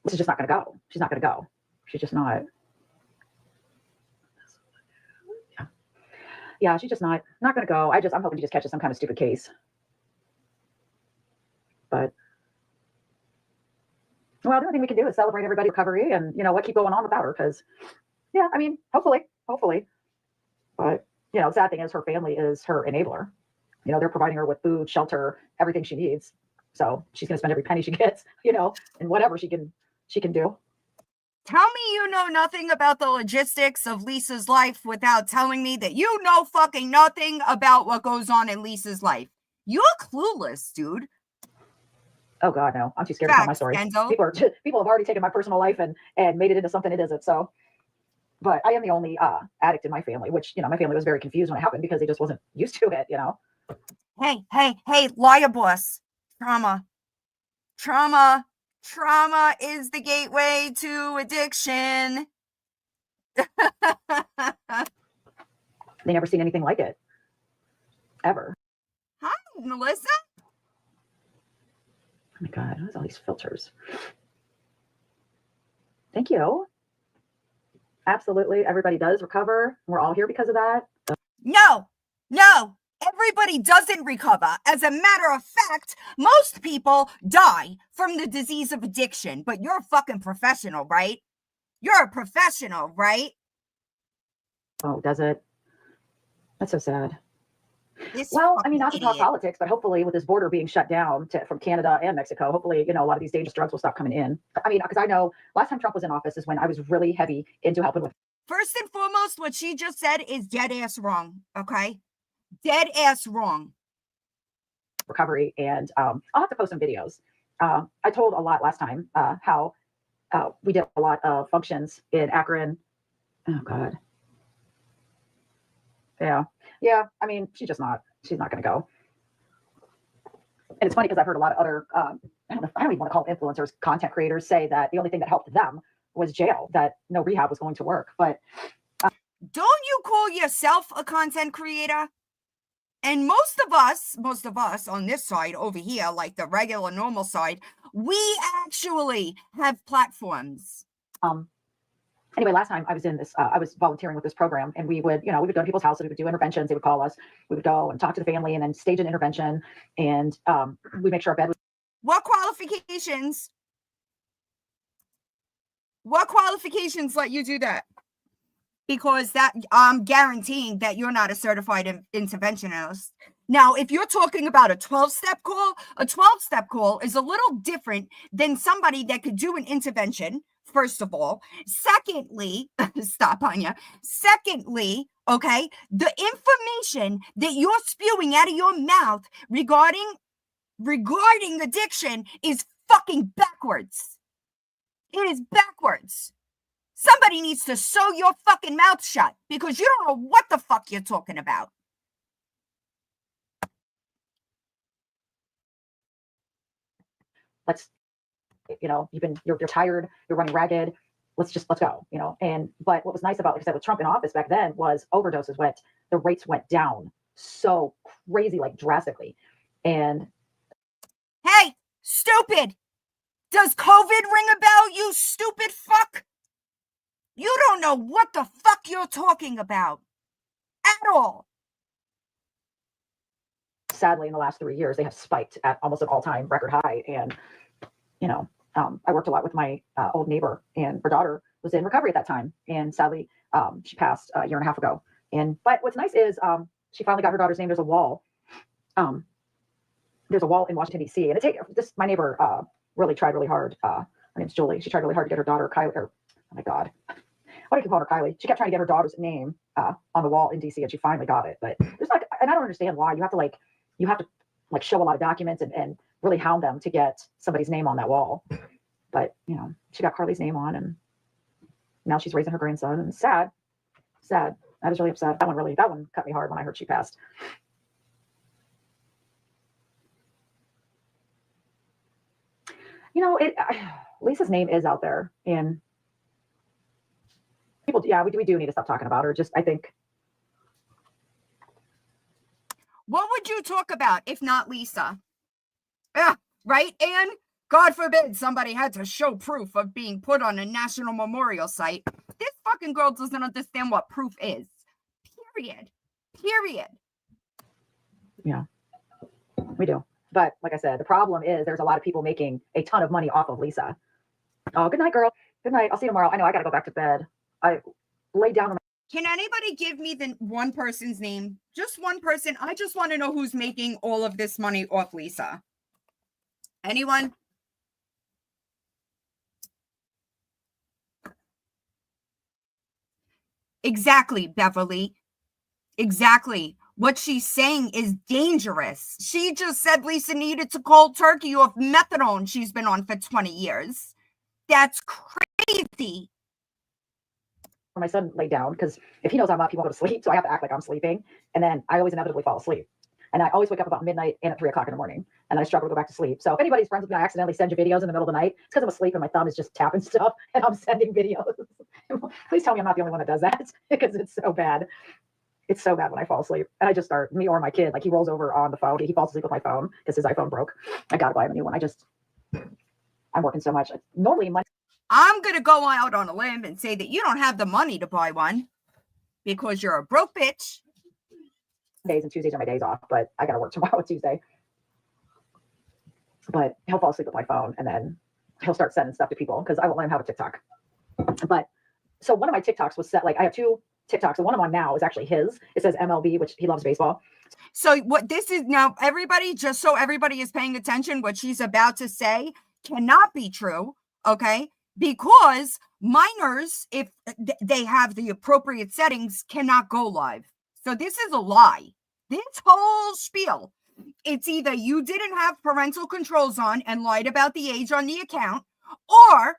this is just not going to go. She's not going to go. She's just not. Yeah, she's just not going to go. I'm hoping she just catches some kind of stupid case. But, well, the only thing we can do is celebrate everybody's recovery and, keep going on without her. Because, yeah, I mean, hopefully. But, the sad thing is her family is her enabler. They're providing her with food, shelter, everything she needs. So she's going to spend every penny she gets, and whatever she can do. Tell me you know nothing about the logistics of Lisa's life without telling me that you know fucking nothing about what goes on in Lisa's life. You're clueless, dude. Oh God, no! I'm too scared to tell my story. People have already taken my personal life and made it into something it isn't. So, but I am the only addict in my family, which my family was very confused when it happened because they just wasn't used to it. Hey, Lawyer Boss. Trauma is the gateway to addiction. They never seen anything like it. Ever. Hi, Melissa. Oh my God, what's all these filters? Thank you. Absolutely. Everybody does recover. We're all here because of that. No. Everybody doesn't recover. As a matter of fact, most people die from the disease of addiction. But you're a fucking professional, right? You're a professional, right? Oh, does it? That's so sad. This well, I mean, not to idiot. talk politics, but hopefully with this border being shut down from Canada and Mexico, hopefully, a lot of these dangerous drugs will stop coming in. I mean, because I know last time Trump was in office is when I was really heavy into helping with. First and foremost, what she just said is dead ass wrong, okay? Dead ass wrong. Recovery, and I'll have to post some videos. I told a lot last time how we did a lot of functions in Akron. Oh God. Yeah. I mean, she's not going to go. And it's funny because I've heard a lot of other, I don't even want to call them influencers, content creators say that the only thing that helped them was jail, that no rehab was going to work. But don't you call yourself a content creator? And most of us on this side over here, like the regular normal side, we actually have platforms. Anyway, last time I was in this, I was volunteering with this program, and we would go to people's houses, we would do interventions, they would call us, we would go and talk to the family and then stage an intervention, and we make sure our bed was. What qualifications let you do that? Because that I'm guaranteeing that you're not a certified interventionist. Now, if you're talking about a 12-step call, a 12-step call is a little different than somebody that could do an intervention, first of all. Secondly, stop, Anya. Secondly, okay, the information that you're spewing out of your mouth regarding addiction is fucking backwards. It is backwards. Somebody needs to sew your fucking mouth shut because you don't know what the fuck you're talking about. Let's, you're tired, you're running ragged. Let's go, but what was nice about, like I said, with Trump in office back then was the rates went down so crazy, like drastically. And hey, stupid. Does COVID ring a bell, you stupid fuck? You don't know what the fuck you're talking about at all. Sadly, in the last 3 years, they have spiked at almost an all-time record high. And, I worked a lot with my old neighbor, and her daughter was in recovery at that time. And sadly, she passed a year and a half ago. But what's nice is she finally got her daughter's name. There's a wall. There's a wall in Washington, D.C. And my neighbor really tried really hard. Her name's Julie. She tried really hard to get her daughter, Kylie, oh my God. What do you call her, Kylie? She kept trying to get her daughter's name on the wall in DC, and she finally got it. But there's and I don't understand why you have to show a lot of documents and really hound them to get somebody's name on that wall. But she got Carly's name on, and now she's raising her grandson. And sad. I was really upset. That one cut me hard when I heard she passed. Lisa's name is out there, and people, we do need to stop talking about her. Just, I think. What would you talk about if not Lisa? Yeah, right? And God forbid somebody had to show proof of being put on a national memorial site. This fucking girl doesn't understand what proof is. Period. Yeah, we do. But like I said, the problem is there's a lot of people making a ton of money off of Lisa. Oh, good night, girl. Good night. I'll see you tomorrow. I know I got to go back to bed. I laid down. Can anybody give me the one person's name? Just one person. I just want to know who's making all of this money off Lisa. Anyone? Exactly, Beverly. Exactly. What she's saying is dangerous. She just said Lisa needed to cold turkey off methadone she's been on for 20 years. That's crazy. My son laid down because if he knows I'm up, he won't go to sleep. So I have to act like I'm sleeping. And then I always inevitably fall asleep. And I always wake up about midnight and at 3 o'clock in the morning. And I struggle to go back to sleep. So if anybody's friends with me, I accidentally send you videos in the middle of the night. It's because I'm asleep and my thumb is just tapping stuff and I'm sending videos. Please tell me I'm not the only one that does that because it's so bad. It's so bad when I fall asleep. And I just start, me or my kid, like he rolls over on the phone. He falls asleep with my phone because his iPhone broke. I got to buy him a new one. I'm working so much. Normally, I'm going to go out on a limb and say that you don't have the money to buy one because you're a broke bitch. Days and Tuesdays are my days off, but I got to work tomorrow, Tuesday. But he'll fall asleep with my phone and then he'll start sending stuff to people because I won't let him have a TikTok. But so one of my TikToks was set, like I have 2 TikToks. The one I'm on now is actually his. It says MLB, which he loves baseball. So what this is now, everybody, just so everybody is paying attention, what she's about to say cannot be true. Okay. Because minors, if they have the appropriate settings, cannot go live. So this is a lie. This whole spiel, it's either you didn't have parental controls on and lied about the age on the account, or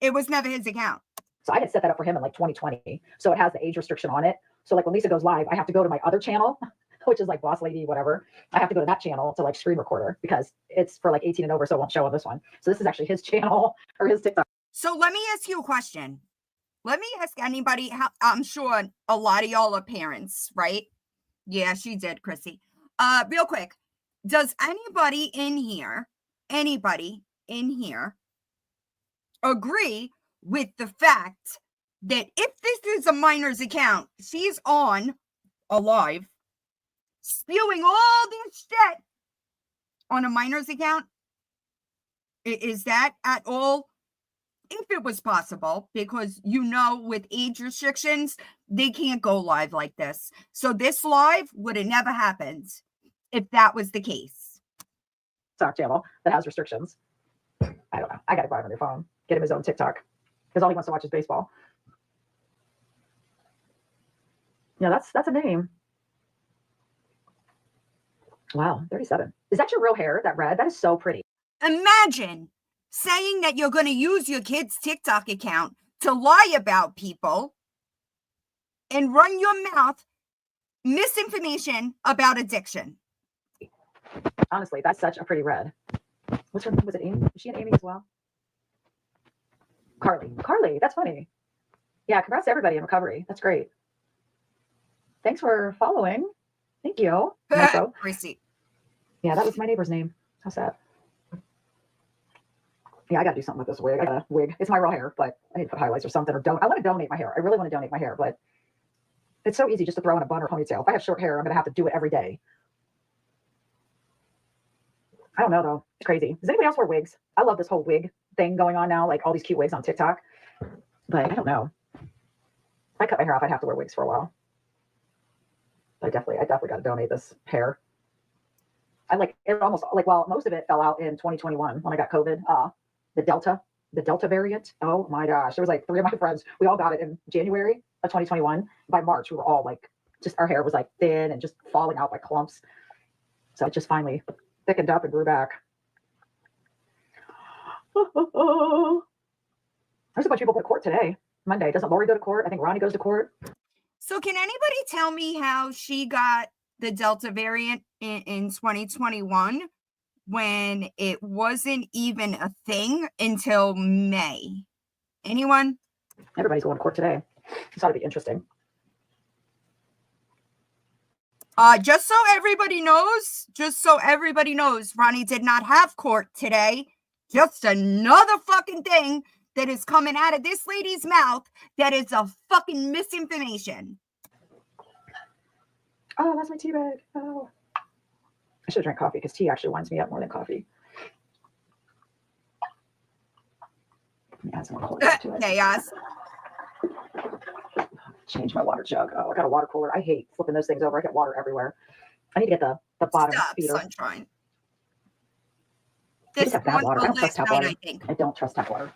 It was never his account. So I had set that up for him in like 2020. So it has the age restriction on it. So like when Lisa goes live, I have to go to my other channel, which is like Boss Lady, whatever. I have to go to that channel to like screen recorder because it's for like 18 and over. So it won't show on this one. So this is actually his channel or his TikTok. So let me ask you a question. Let me ask anybody, I'm sure a lot of y'all are parents, right? Yeah, she did, Chrissy. Real quick, does anybody in here agree with the fact that if this is a minor's account, she's on alive, spewing all this shit on a minor's account? Is that at all, if it was possible, because with age restrictions, they can't go live like this. So this live would have never happened if that was the case. TikTok channel that has restrictions. I don't know. I got to buy him on their phone, get him his own TikTok because all he wants to watch is baseball. Yeah, that's a name. Wow, 37. Is that your real hair, that red? That is so pretty. Imagine saying that you're going to use your kid's TikTok account to lie about people and run your mouth misinformation about addiction. Honestly, that's such a pretty red. What's her name? Was it Amy? Is she an Amy as well? Carly, that's funny. Yeah, congrats to everybody in recovery. That's great. Thanks for following. Thank you. Receipt. Yeah, that was my neighbor's name. How's that? Yeah, I got to do something with this wig. I got a wig. It's my real hair, but I need to put highlights or something. I want to donate my hair. I really want to donate my hair, but it's so easy just to throw in a bun or ponytail. If I have short hair, I'm going to have to do it every day. I don't know, though. It's crazy. Does anybody else wear wigs? I love this whole wig thing going on now, like all these cute wigs on TikTok. But I don't know. If I cut my hair off, I'd have to wear wigs for a while. But I definitely got to donate this hair. I like it almost like, well, most of it fell out in 2021 when I got COVID. The Delta variant. Oh my gosh. There was like 3 of my friends. We all got it in January of 2021. By March, we were all like, just our hair was like thin and just falling out like clumps. So it just finally thickened up and grew back. There's a bunch of people go to court today. Monday. Doesn't Lori go to court? I think Ronnie goes to court. So can anybody tell me how she got the Delta variant in 2021 when it wasn't even a thing until May? Anyone? Everybody's going to court today. This ought to be interesting. Just so everybody knows, Ronnie did not have court today. Just another fucking thing that is coming out of this lady's mouth that is a fucking misinformation. Oh, that's my tea bag. Oh. I should drink coffee because tea actually winds me up more than coffee. Let me add some more cold to it. Chaos. Change my water jug. Oh, I got a water cooler. I hate flipping those things over. I get water everywhere. I need to get the bottom feeder. Sunshine. I just have bad water. I don't trust tap water. I don't trust tap water.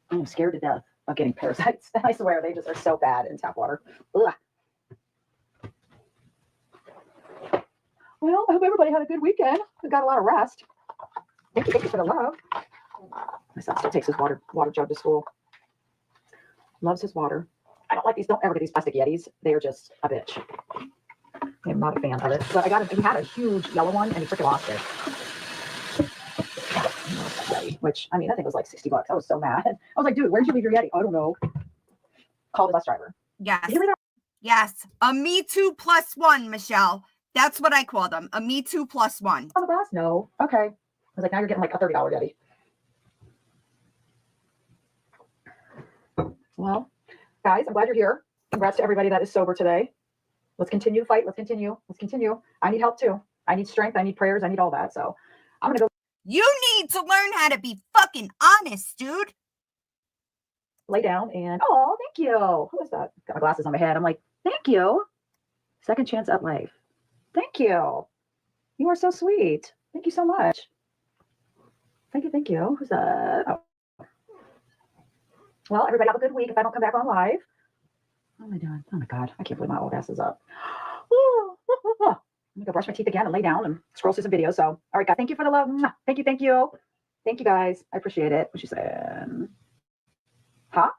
I'm scared to death of getting parasites. I swear they just are so bad in tap water. Ugh. Well, I hope everybody had a good weekend. We got a lot of rest. Thank you for the love. My son still takes his water jug to school. Loves his water. I don't like these. Don't ever get these plastic Yetis. They are just a bitch. I'm not a fan of it. But I got him. He had a huge yellow one, and he freaking lost it. Which, I mean, that thing was like $60. I was so mad. I was like, dude, where'd you leave your Yeti? I don't know. Call the bus driver. Yes. Yes. A Me Too +1, Michelle. That's what I call them. A Me Too +1. On the bus? No. Okay. I was like, now you're getting like a $30 Yeti. Well, guys, I'm glad you're here. Congrats to everybody that is sober today. Let's continue to fight. Let's continue. I need help too. I need strength. I need prayers. I need all that. So I'm going to go. You need to learn how to be fucking honest, dude. Lay down and, oh, thank you. Who is that? Got my glasses on my head. I'm like, thank you. Second chance at life. Thank you. You are so sweet. Thank you so much. Thank you. Who's that? Oh. Well, everybody have a good week if I don't come back on live. What am I doing? Oh my God. I can't believe my old ass is up. I'm going to go brush my teeth again and lay down and scroll through some videos. So, all right, God, thank you for the love. Thank you. Thank you guys. I appreciate it. What she said. Huh?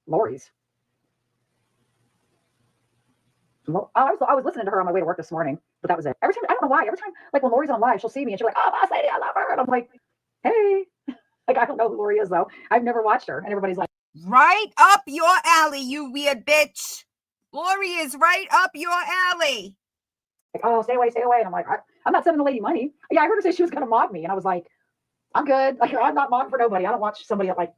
Lori's. I was listening to her on my way to work this morning, but that was it. Every time, I don't know why. Every time, like when Lori's on live, she'll see me and she'll be like, "Oh, boss lady, I love her," and I'm like, "Hey." Like, I don't know who Lori is though. I've never watched her, and everybody's like, "Right up your alley, you weird bitch. Lori is right up your alley." Like, "Oh, stay away, stay away." And I'm like, I'm not sending the lady money. Yeah, I heard her say she was going to mod me, and I was like, I'm good. Like, I'm not modding for nobody. I don't watch somebody like,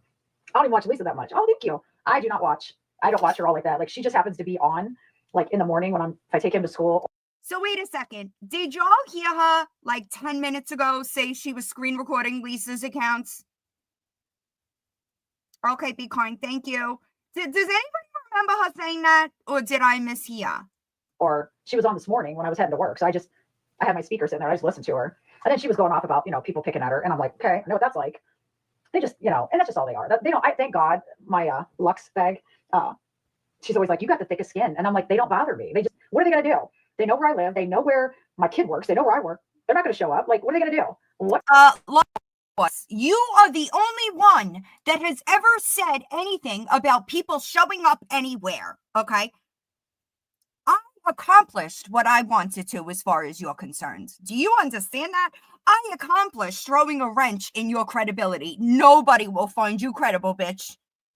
I don't even watch Lisa that much. Oh, thank you. I don't watch her all like that. Like, she just happens to be on, like, in the morning when if I take him to school. So wait a second. Did y'all hear her like 10 minutes ago say she was screen recording Lisa's accounts? Okay, be kind. Thank you. Does anybody remember her saying that, or did I mishear? Or she was on this morning when I was heading to work. So I had my speakers in there. I just listened to her. And then she was going off about, people picking at her. And I'm like, okay, I know what that's like. They just, and that's just all they are. They don't, thank God, my Lux bag, she's always like, you got the thickest skin. And I'm like, they don't bother me. What are they going to do? They know where I live. They know where my kid works. They know where I work. They're not going to show up. Like, what are they going to do? What? You are the only one that has ever said anything about people showing up anywhere, okay? I accomplished what I wanted to as far as you're concerned. Do you understand that? I accomplished throwing a wrench in your credibility. Nobody will find you credible, bitch.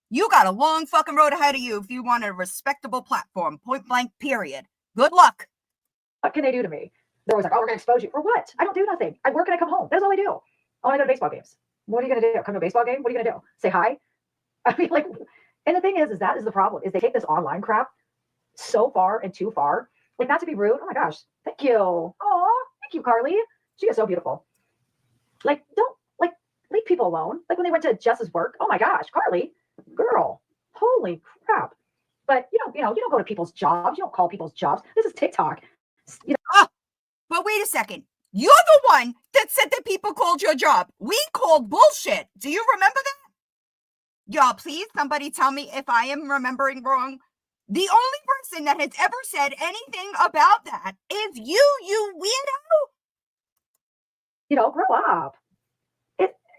You got a long fucking road ahead of you if you want a respectable platform, point blank, period. Good luck. What can they do to me? They're always like, oh, we're going to expose you. For what? I don't do nothing. I work and I come home. That's all I do. Oh, I go to baseball games. What are you going to do? Come to a baseball game? What are you going to do? Say hi? I mean, like, and the thing is that is the problem, is they take this online crap so far and too far. Like, not to be rude. Oh my gosh. Thank you. Oh, thank you, Carly. She is so beautiful. Like, don't, like, leave people alone. Like when they went to Jess's work. Oh my gosh, Carly, girl, holy crap. But you don't go to people's jobs. You don't call people's jobs. This is TikTok. But wait a second. You're the one that said that people called your job. We called bullshit. Do you remember that? Y'all, please, somebody tell me if I am remembering wrong. The only person that has ever said anything about that is you weirdo. Grow up.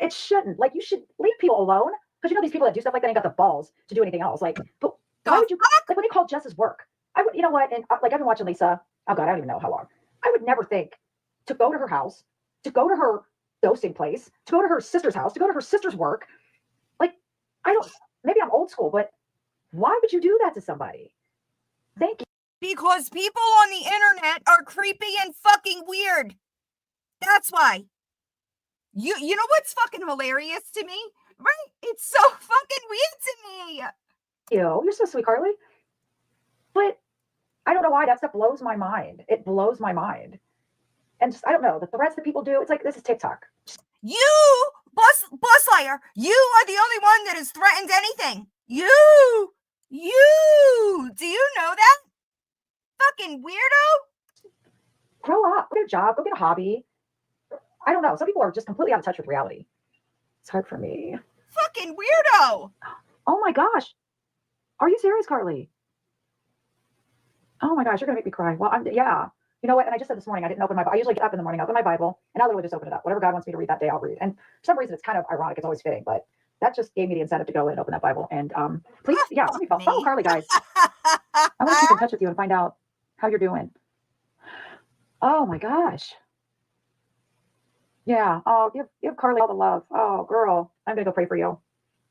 It shouldn't. Like, you should leave people alone. Because these people that do stuff like that ain't got the balls to do anything else. Like, but why would you, like, when they call Jess's work, I would, you know what? And like, I've been watching Lisa. Oh God, I don't even know how long. I would never think to go to her house, to go to her dosing place, to go to her sister's house, to go to her sister's work. Like, maybe I'm old school, but why would you do that to somebody? Thank you. Because people on the internet are creepy and fucking weird. That's why. You know what's fucking hilarious to me? Right? It's so fucking weird to me. You're so sweet, Carly. But I don't know why that stuff blows my mind. It blows my mind. And just, I don't know, the threats that people do, it's like, this is TikTok. You, bus liar, you are the only one that has threatened anything. You, do you know that? Fucking weirdo. Grow up, go get a job, go get a hobby. I don't know. Some people are just completely out of touch with reality. It's hard for me. Fucking weirdo. Oh my gosh. Are you serious, Carly? Oh my gosh, you're going to make me cry. Well, yeah. You know what? And I just said this morning, I didn't open I usually get up in the morning, open my Bible, and I literally just open it up. Whatever God wants me to read that day, I'll read. And for some reason, it's kind of ironic. It's always fitting, but that just gave me the incentive to go in and open that Bible. And please, yeah, let me follow Carly, guys. I want to keep in touch with you and find out how you're doing. Oh my gosh. Yeah. Oh, give Carly all the love. Oh, girl, I'm going to go pray for you.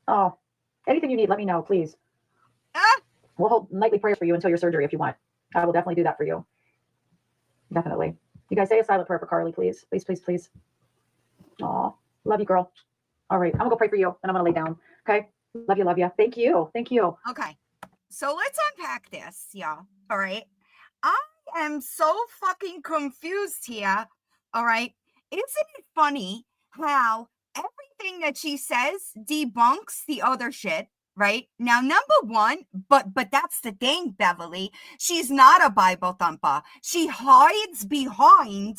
Oh, anything you need, let me know, please. We'll hold nightly prayers for you until your surgery if you want. I will definitely do that for you. Definitely. You guys say a silent prayer for Carly, please. Please, please, please. Oh, love you, girl. All right. I'm going to go pray for you and I'm going to lay down. Okay. Love you. Love you. Thank you. Thank you. Okay. So let's unpack this, y'all. All right. I am so fucking confused here. All right. Isn't it funny how everything that she says debunks the other shit? Right now, number one, but that's the thing, Beverly. She's not a Bible thumper. She hides behind,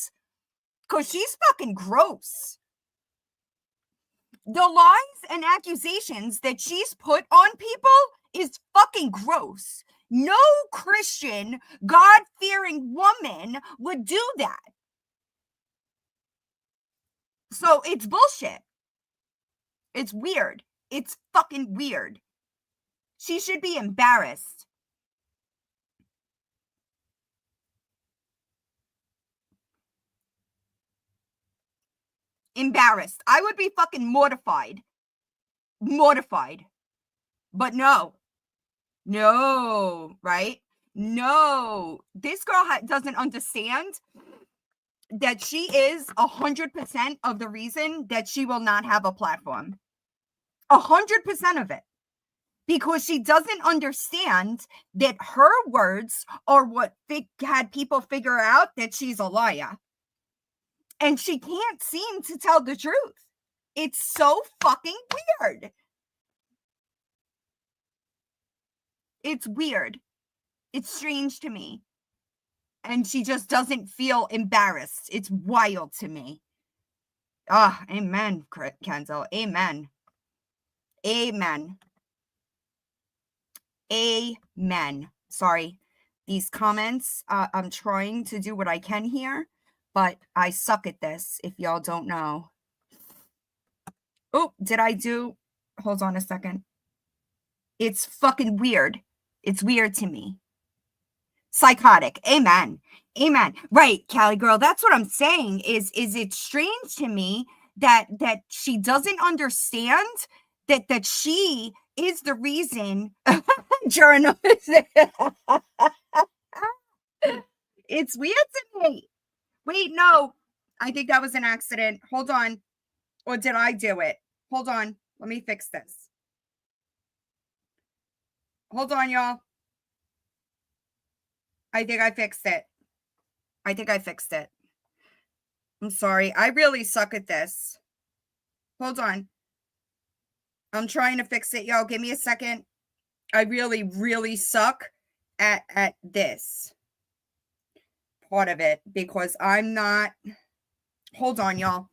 because she's fucking gross. The lies and accusations that she's put on people is fucking gross. No Christian, God-fearing woman would do that. So it's bullshit. It's weird. It's fucking weird. She should be embarrassed. Embarrassed. I would be fucking mortified. Mortified. But no, right? No, this girl doesn't understand that she is 100% of the reason that she will not have a platform. 100% of it. Because she doesn't understand that her words are what had people figure out that she's a liar. And she can't seem to tell the truth. It's so fucking weird. It's weird. It's strange to me. And she just doesn't feel embarrassed. It's wild to me. Ah, amen, Kenzo. Amen. Amen. Amen. Sorry. These comments, I'm trying to do what I can here, but I suck at this, if y'all don't know. Oh, hold on a second. It's fucking weird. It's weird to me. Psychotic. Amen. Amen. Right, Callie girl. That's what I'm saying is it's strange to me that she doesn't understand that she is the reason. Journal. It's weird to me. Wait, no. I think that was an accident. Hold on. Or did I do it? Hold on. Let me fix this. Hold on, y'all. I think I fixed it. I'm sorry. I really suck at this. Hold on. I'm trying to fix it, y'all. Give me a second. I really, really suck at this part of it because I'm not. Hold on, y'all.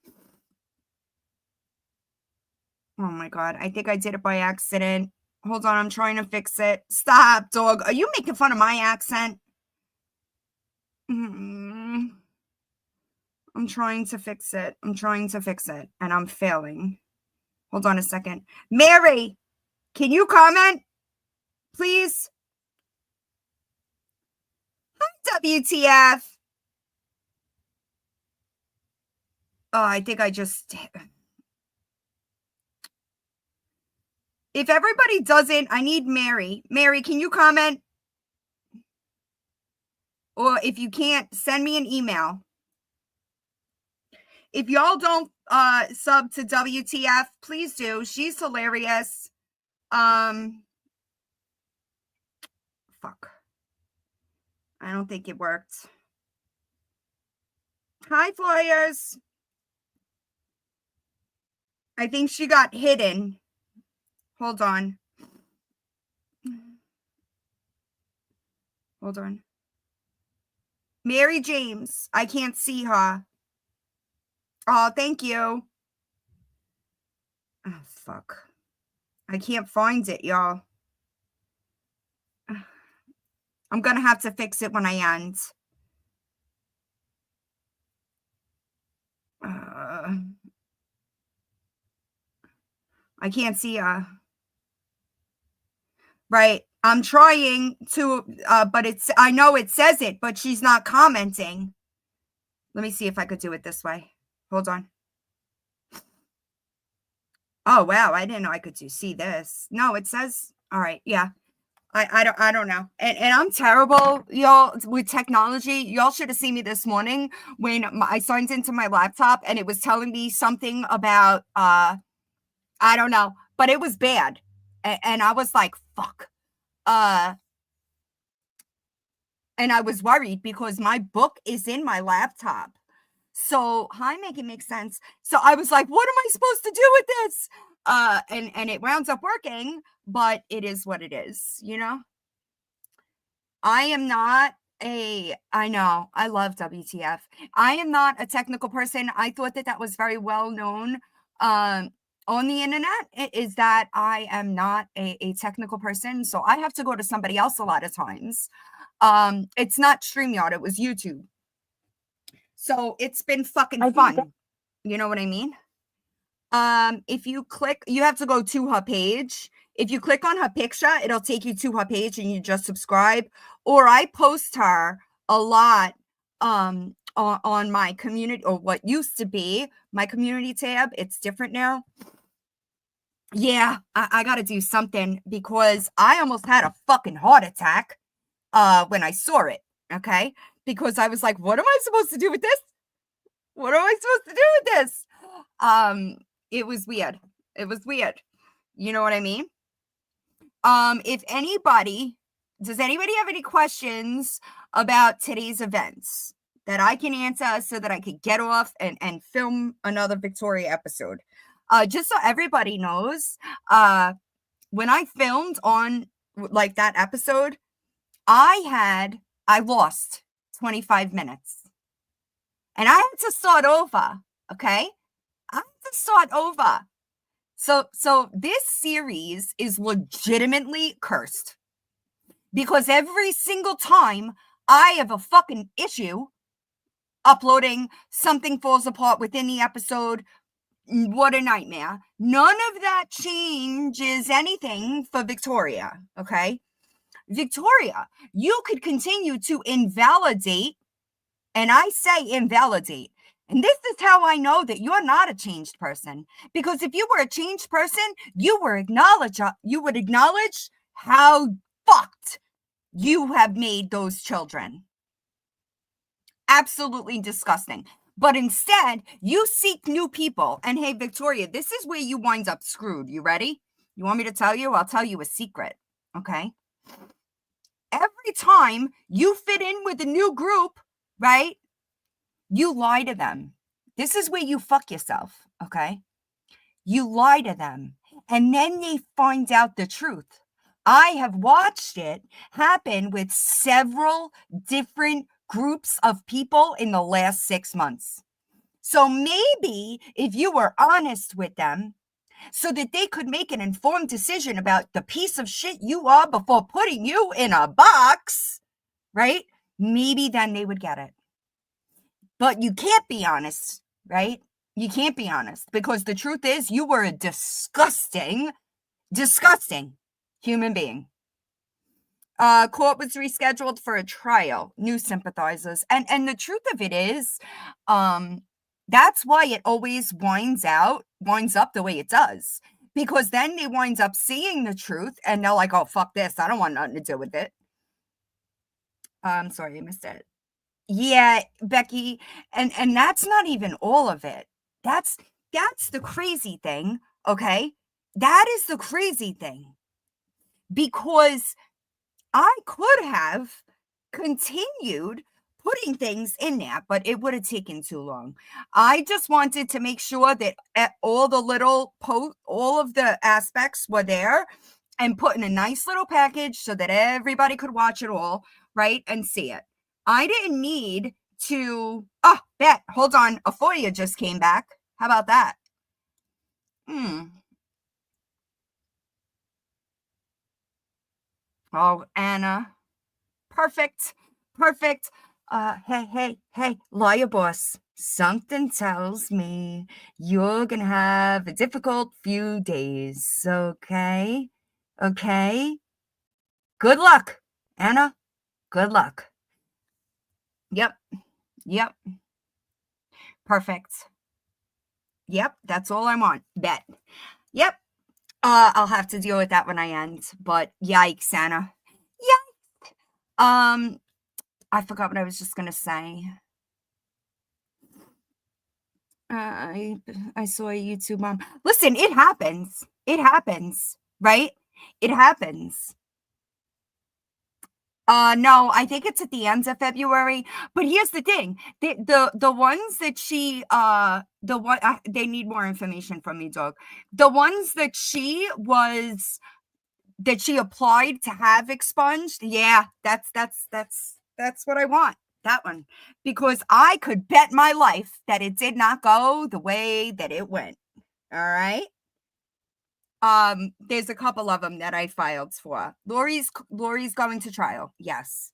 Oh my God. I think I did it by accident. Hold on. I'm trying to fix it. Stop, dog. Are you making fun of my accent? I'm trying to fix it. And I'm failing. Hold on a second. Mary, can you comment, please? Hi, WTF. Oh, I think I just... If everybody doesn't, I need Mary. Mary, can you comment? Or if you can't, send me an email. If y'all don't sub to WTF, please do. She's hilarious. Fuck. I don't think it worked. Hi, Flyers. I think she got hidden. Hold on. Mary James. I can't see her. Oh, thank you. Oh, fuck. I can't find it, y'all. I'm going to have to fix it when I end. I can't see her. Right. I'm trying to, but I know it says it, but she's not commenting. Let me see if I could do it this way. Hold on. Oh, wow. I didn't know I could see this. No, it says, all right. Yeah. I don't know. And I'm terrible, y'all, with technology. Y'all should have seen me this morning when I signed into my laptop and it was telling me something about, I don't know, but it was bad. And I was like, fuck. And I was worried because my book is in my laptop. So, hi, make it make sense. So I was like, what am I supposed to do with this? And it rounds up working, but it is what it is, you know? I am not I know, I love WTF. I am not a technical person. I thought that was very well known on the internet, is that I am not a technical person. So I have to go to somebody else a lot of times. It's not StreamYard, it was YouTube. So it's been fucking fun. You know what I mean? If you click, you have to go to her page. If you click on her picture, it'll take you to her page and you just subscribe. Or I post her a lot on my community, or what used to be my community tab. It's different now. Yeah, I got to do something because I almost had a fucking heart attack when I saw it, okay? Because I was like, what am I supposed to do with this? What am I supposed to do with this? It was weird. It was weird. You know what I mean? If anybody, does anybody have any questions about today's events that I can answer so that I could get off and film another Victoria episode? Just so everybody knows, when I filmed on like that episode, I lost 25 minutes and I had to start over. Okay. I had to start over. So this series is legitimately cursed because every single time I have a fucking issue uploading, something falls apart within the episode. What a nightmare. None of that changes anything for Victoria, okay? Victoria, you could continue to invalidate, and I say invalidate. And this is how I know that you're not a changed person. Because if you were a changed person, you would acknowledge how fucked you have made those children. Absolutely disgusting. But instead, you seek new people. And hey, Victoria, this is where you wind up screwed. You ready? You want me to tell you? I'll tell you a secret. Okay? Every time you fit in with a new group, right? You lie to them. This is where you fuck yourself. Okay? You lie to them. And then they find out the truth. I have watched it happen with several different groups of people in the last 6 months. So maybe if you were honest with them so that they could make an informed decision about the piece of shit you are before putting you in a box, right? Maybe then they would get it. But you can't be honest, right? You can't be honest because the truth is you were a disgusting human being. Court was rescheduled for a trial, new sympathizers. And the truth of it is, that's why it always winds up the way it does. Because then they winds up seeing the truth and they're like, oh, fuck this. I don't want nothing to do with it. I'm sorry, I missed it. Yeah, Becky. And that's not even all of it. That's the crazy thing. Okay. That is the crazy thing. Because I could have continued putting things in there, but it would have taken too long. I just wanted to make sure that all of the aspects were there and put in a nice little package so that everybody could watch it all, right, and see it. I didn't need to. Oh, Bet, hold on. A FOIA just came back. How about that? Oh, Anna. Perfect. Hey, lawyer boss. Something tells me you're gonna have a difficult few days, okay? Okay? Good luck, Anna. Good luck. Yep. Perfect. Yep, that's all I want. Bet. Yep. I'll have to deal with that when I end, but yikes, Anna. Yikes. I forgot what I was just gonna say. I saw a YouTube mom. Listen, it happens. It happens, right? It happens. No, I think it's at the end of February. But here's the thing: the ones that she they need more information from me, dog. The ones that she applied to have expunged. Yeah, that's what I want. That one, because I could bet my life that it did not go the way that it went. All right. There's a couple of them that I filed for. Lori's going to trial. Yes.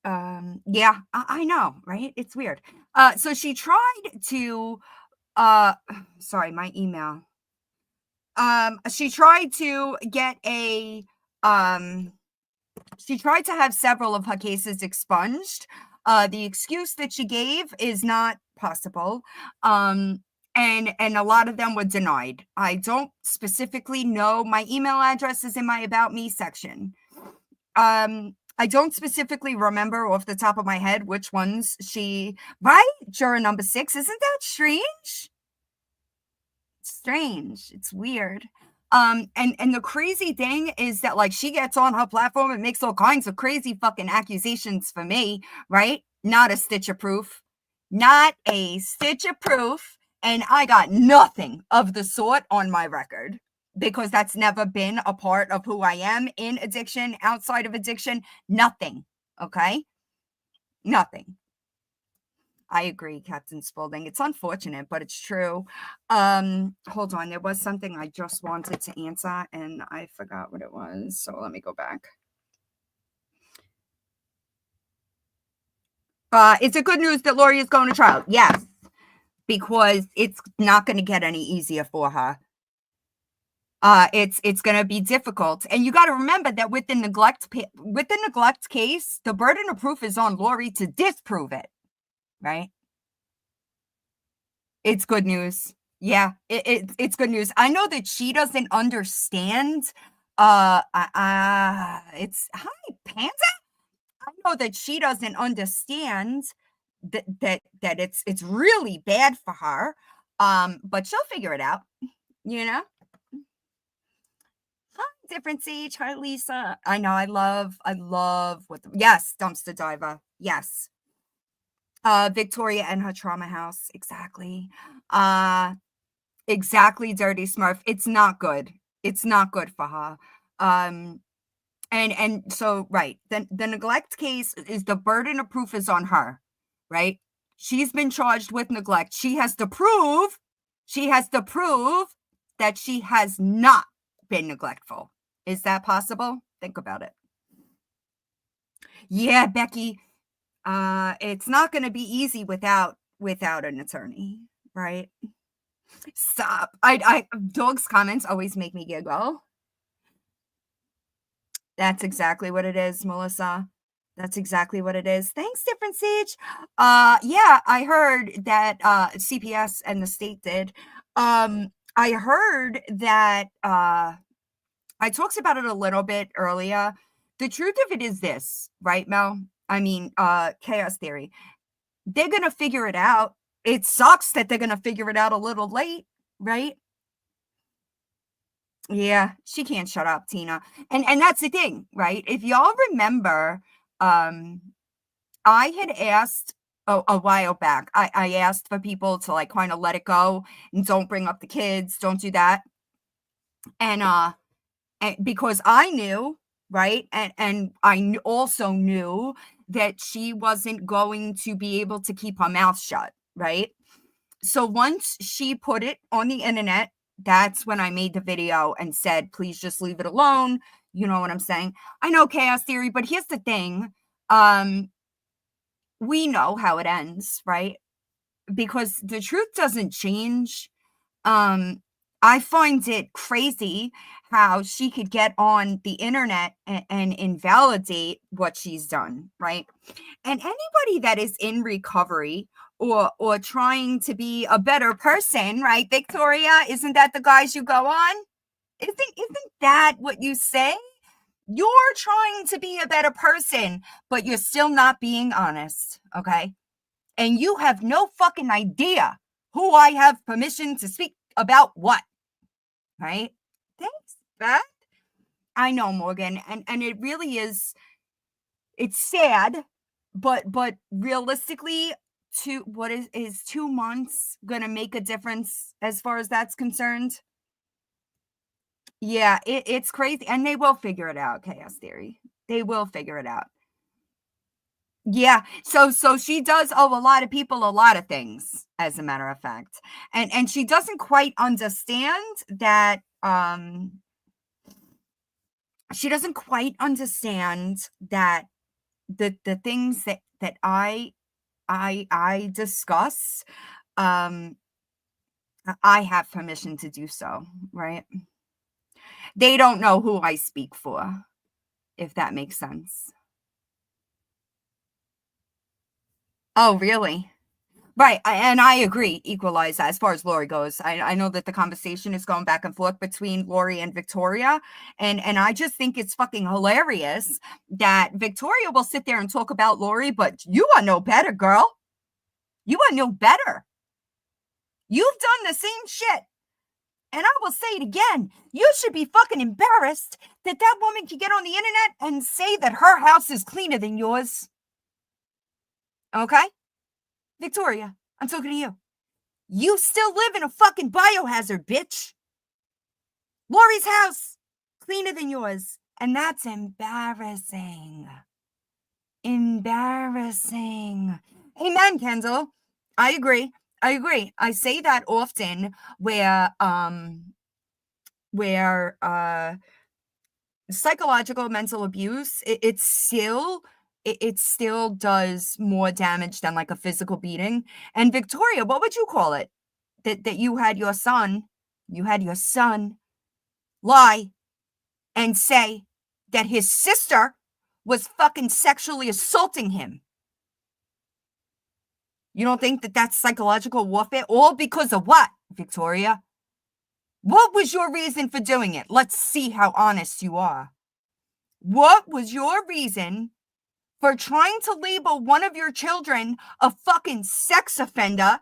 Yeah, I know, right? It's weird. So she tried to sorry, my email. She tried to get a, she tried to have several of her cases expunged. The excuse that she gave is not possible. And a lot of them were denied. I don't specifically know. My email address is in my About Me section. I don't specifically remember off the top of my head which ones she, right? Juror number 6. Isn't that strange? Strange. It's weird. And the crazy thing is that, like, she gets on her platform and makes all kinds of crazy fucking accusations for me, right? Not a stitch of proof. Not a stitch of proof. And I got nothing of the sort on my record, because that's never been a part of who I am in addiction, outside of addiction. Nothing. Okay? Nothing. I agree, Captain Spaulding. It's unfortunate, but it's true. Hold on. There was something I just wanted to answer, and I forgot what it was. So let me go back. It's a good news that Lori is going to trial. Yes, because it's not going to get any easier for her. It's going to be difficult. And you got to remember that with the neglect case, the burden of proof is on Lori to disprove it, right? It's good news. Yeah, it's good news. I know that she doesn't understand. It's hi, Panda. I know that she doesn't understand that it's really bad for her. But she'll figure it out, you know. Hi, different Sage. Hi, Lisa. I know. I love what. Yes, dumpster diver. Yes. Victoria and her trauma house. Exactly. Exactly, Dirty Smurf. It's not good. It's not good for her. And so, right, the neglect case is, the burden of proof is on her, right? She's been charged with neglect. She has to prove that she has not been neglectful. Is that possible? Think about it. Yeah, Becky, it's not going to be easy without an attorney, right? Stop. I Dog's comments always make me giggle. That's exactly what it is, Melissa. That's exactly what it is. Thanks, Different Sage. Yeah, I heard that CPS and the state did. I heard that I talked about it a little bit earlier. The truth of it is this, right, Mel? I mean, chaos theory. They're gonna figure it out. It sucks that they're gonna figure it out a little late, right? Yeah, she can't shut up, Tina. And that's the thing, right? If y'all remember, I had asked a while back, I asked for people to, like, kind of let it go and don't bring up the kids, don't do that. And because I knew, right? And I also knew that she wasn't going to be able to keep her mouth shut, right? So once she put it on the internet, that's when I made the video and said, please just leave it alone. You know what I'm saying? I know chaos theory, but here's the thing. We know how it ends, right? Because the truth doesn't change. I find it crazy how she could get on the internet and invalidate what she's done, right? And anybody that is in recovery or trying to be a better person, right, Victoria? Isn't that the guys you go on? Isn't that what you say? You're trying to be a better person, but you're still not being honest, okay? And you have no fucking idea who I have permission to speak about what, right? Thanks, Beth. I know, Morgan, and it really is. It's sad, but realistically, what is 2 months gonna make a difference as far as that's concerned? Yeah, it's crazy, and they will figure it out. Chaos theory, they will figure it out. Yeah, so she does owe a lot of people a lot of things, as a matter of fact, and she doesn't quite understand that. She doesn't quite understand that the things that I discuss, I have permission to do so, right? They don't know who I speak for, if that makes sense. Oh, really? Right. And I agree, equalize as far as Lori goes. I know that the conversation is going back and forth between Lori and Victoria. And I just think it's fucking hilarious that Victoria will sit there and talk about Lori, but you are no better, girl. You are no better. You've done the same shit. And I will say it again. You should be fucking embarrassed that that woman can get on the internet and say that her house is cleaner than yours. Okay? Victoria, I'm talking to you. You still live in a fucking biohazard, bitch. Lori's house, cleaner than yours. And that's embarrassing. Embarrassing. Amen, Kendall. I agree. I say that often where psychological mental abuse, it still does more damage than like a physical beating. And Victoria, what would you call it? That you had your son lie and say that his sister was fucking sexually assaulting him. You don't think that that's psychological warfare? All because of what, Victoria? What was your reason for doing it? Let's see how honest you are. What was your reason for trying to label one of your children a fucking sex offender?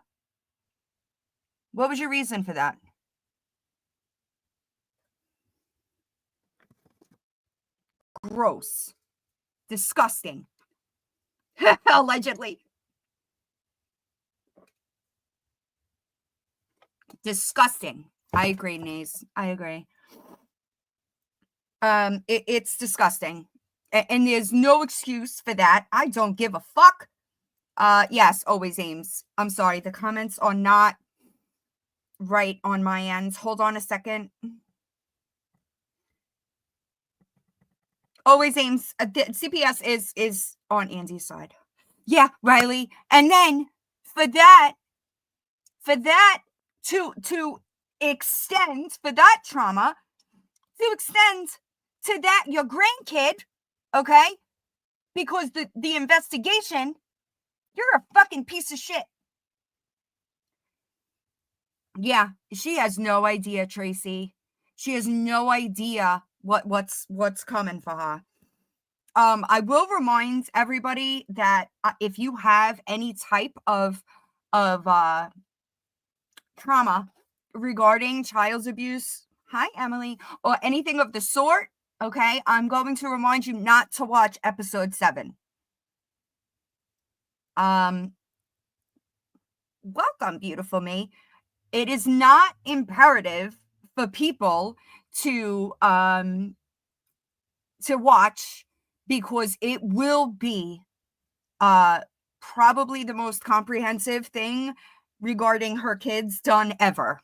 What was your reason for that? Gross. Disgusting. Allegedly. Disgusting. I agree, Naze. I agree. It's disgusting. And there's no excuse for that. I don't give a fuck. Yes, always Ames. I'm sorry. The comments are not right on my end. Hold on a second. Always Ames. CPS is on Andy's side. Yeah, Riley. And then for that to extend, for that trauma, to extend to that your grandkid, okay? Because the investigation, you're a fucking piece of shit. Yeah, she has no idea, Tracy. She has no idea what's coming for her. I will remind everybody that if you have any type of trauma regarding child abuse, hi Emily, or anything of the sort, okay, I'm going to remind you not to watch episode 7. Welcome, beautiful me. It is not imperative for people to watch, because it will be probably the most comprehensive thing regarding her kids done ever.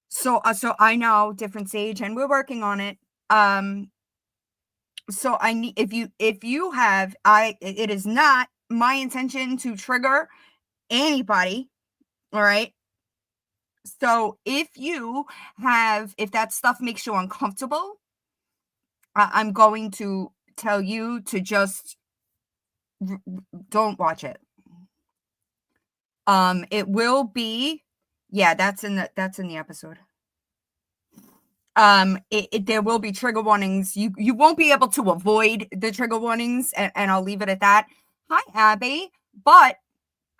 So I know, different stage, and we're working on it. So I need, if you have, it is not my intention to trigger anybody. All right. So if that stuff makes you uncomfortable, I'm going to tell you to just don't watch it. It will be, yeah, that's in the episode. There will be trigger warnings. You won't be able to avoid the trigger warnings, and I'll leave it at that. Hi, Abby. But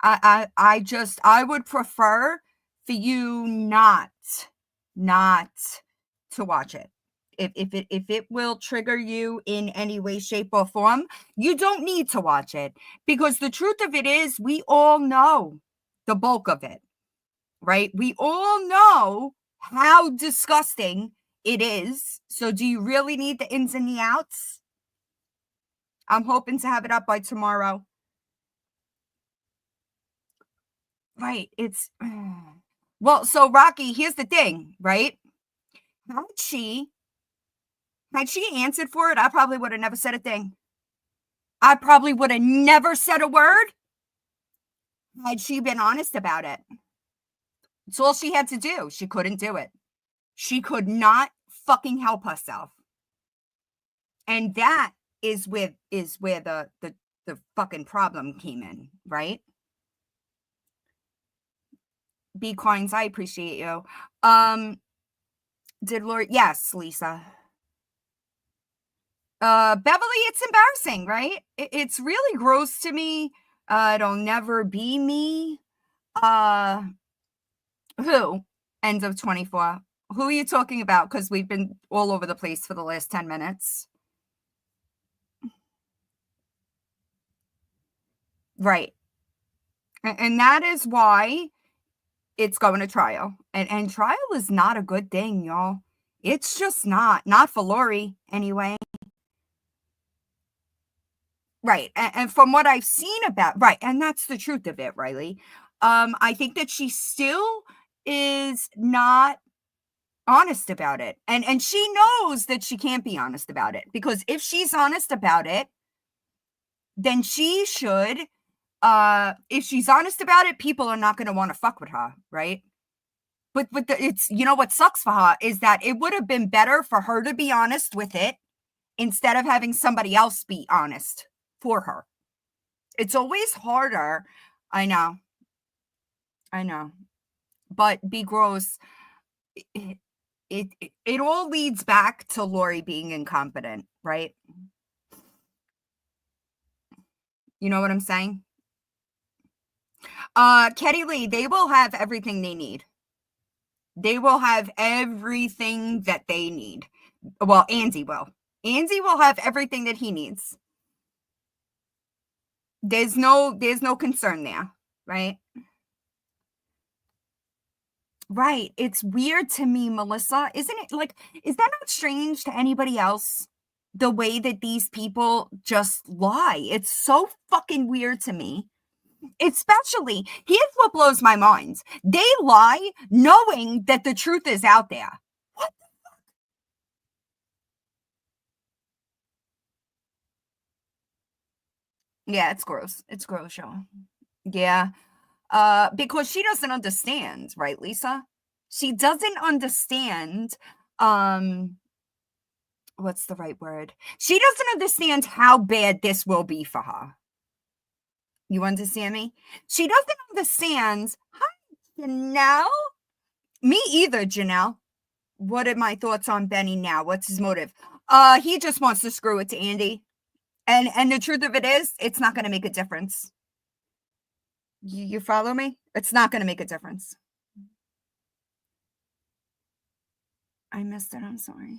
I would prefer for you not to watch it. If it will trigger you in any way, shape, or form, you don't need to watch it, because the truth of it is, we all know the bulk of it, right? We all know how disgusting it is. So do you really need the ins and the outs? I'm hoping to have it up by tomorrow. Right. It's well, so Rocky, here's the thing, right? Had she answered for it, I probably would have never said a thing. I probably would have never said a word had she been honest about it. It's all she had to do. She couldn't do it. She could not fucking help herself. And that is where the fucking problem came in, right? B Coins, I appreciate you. Did Lori? Yes, Lisa. Beverly, it's embarrassing, right? It's really gross to me. It'll never be me. Who? End of 24. Who are you talking about? Because we've been all over the place for the last 10 minutes. Right. And that is why it's going to trial. And trial is not a good thing, y'all. It's just not. Not for Lori, anyway. Right. And from what I've seen about, right, and that's the truth of it, Riley. I think that she still is not honest about it. And she knows that she can't be honest about it, because if she's honest about it, then she should, if she's honest about it, people are not going to want to fuck with her, right? But it's, you know, what sucks for her is that it would have been better for her to be honest with it instead of having somebody else be honest for her. It's always harder. I know. But be gross. It all leads back to Lori being incompetent, right? You know what I'm saying? Ketty Lee, they will have everything they need. They will have everything that they need. Well, Andy will. Andy will have everything that he needs. There's no concern there, right? Right. It's weird to me, Melissa. Isn't it? Like, is that not strange to anybody else? The way that these people just lie. It's so fucking weird to me. Especially, here's what blows my mind. They lie knowing that the truth is out there. What the fuck? Yeah, it's gross. It's gross, y'all. Yeah. Because she doesn't understand, right, Lisa? She doesn't understand, what's the right word? She doesn't understand how bad this will be for her. You understand me? She doesn't understand. Hi, Janelle. Me either, Janelle. What are my thoughts on Benny now? What's his motive? He just wants to screw it to Andy. And the truth of it is, it's not going to make a difference. You follow me? It's not going to make a difference. I missed it. I'm sorry.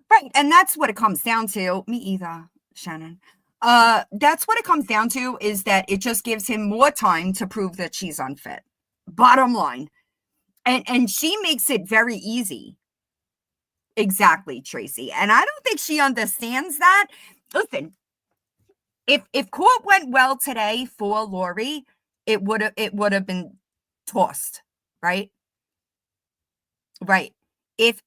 Right. And that's what it comes down to. Me either, Shannon. That's what it comes down to, is that it just gives him more time to prove that she's unfit. Bottom line. And she makes it very easy. Exactly, Tracy. And I don't think she understands that. Listen, if court went well today for Lori, it would have been tossed, right? Right. If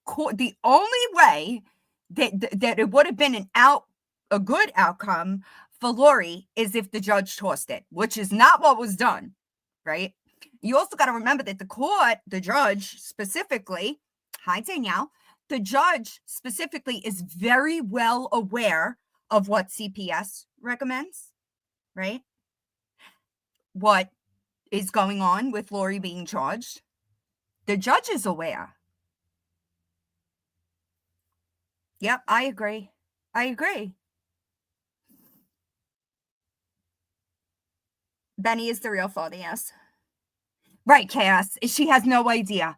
court, the only way that it would have been a good outcome for Lori is if the judge tossed it, which is not what was done, right? You also got to remember that the judge specifically, hi Danielle, the judge specifically is very well aware of what CPS recommends, right? What is going on with Lori being charged. The judge is aware. Yep, I agree. Benny is the real father, yes. Right, Chaos. She has no idea.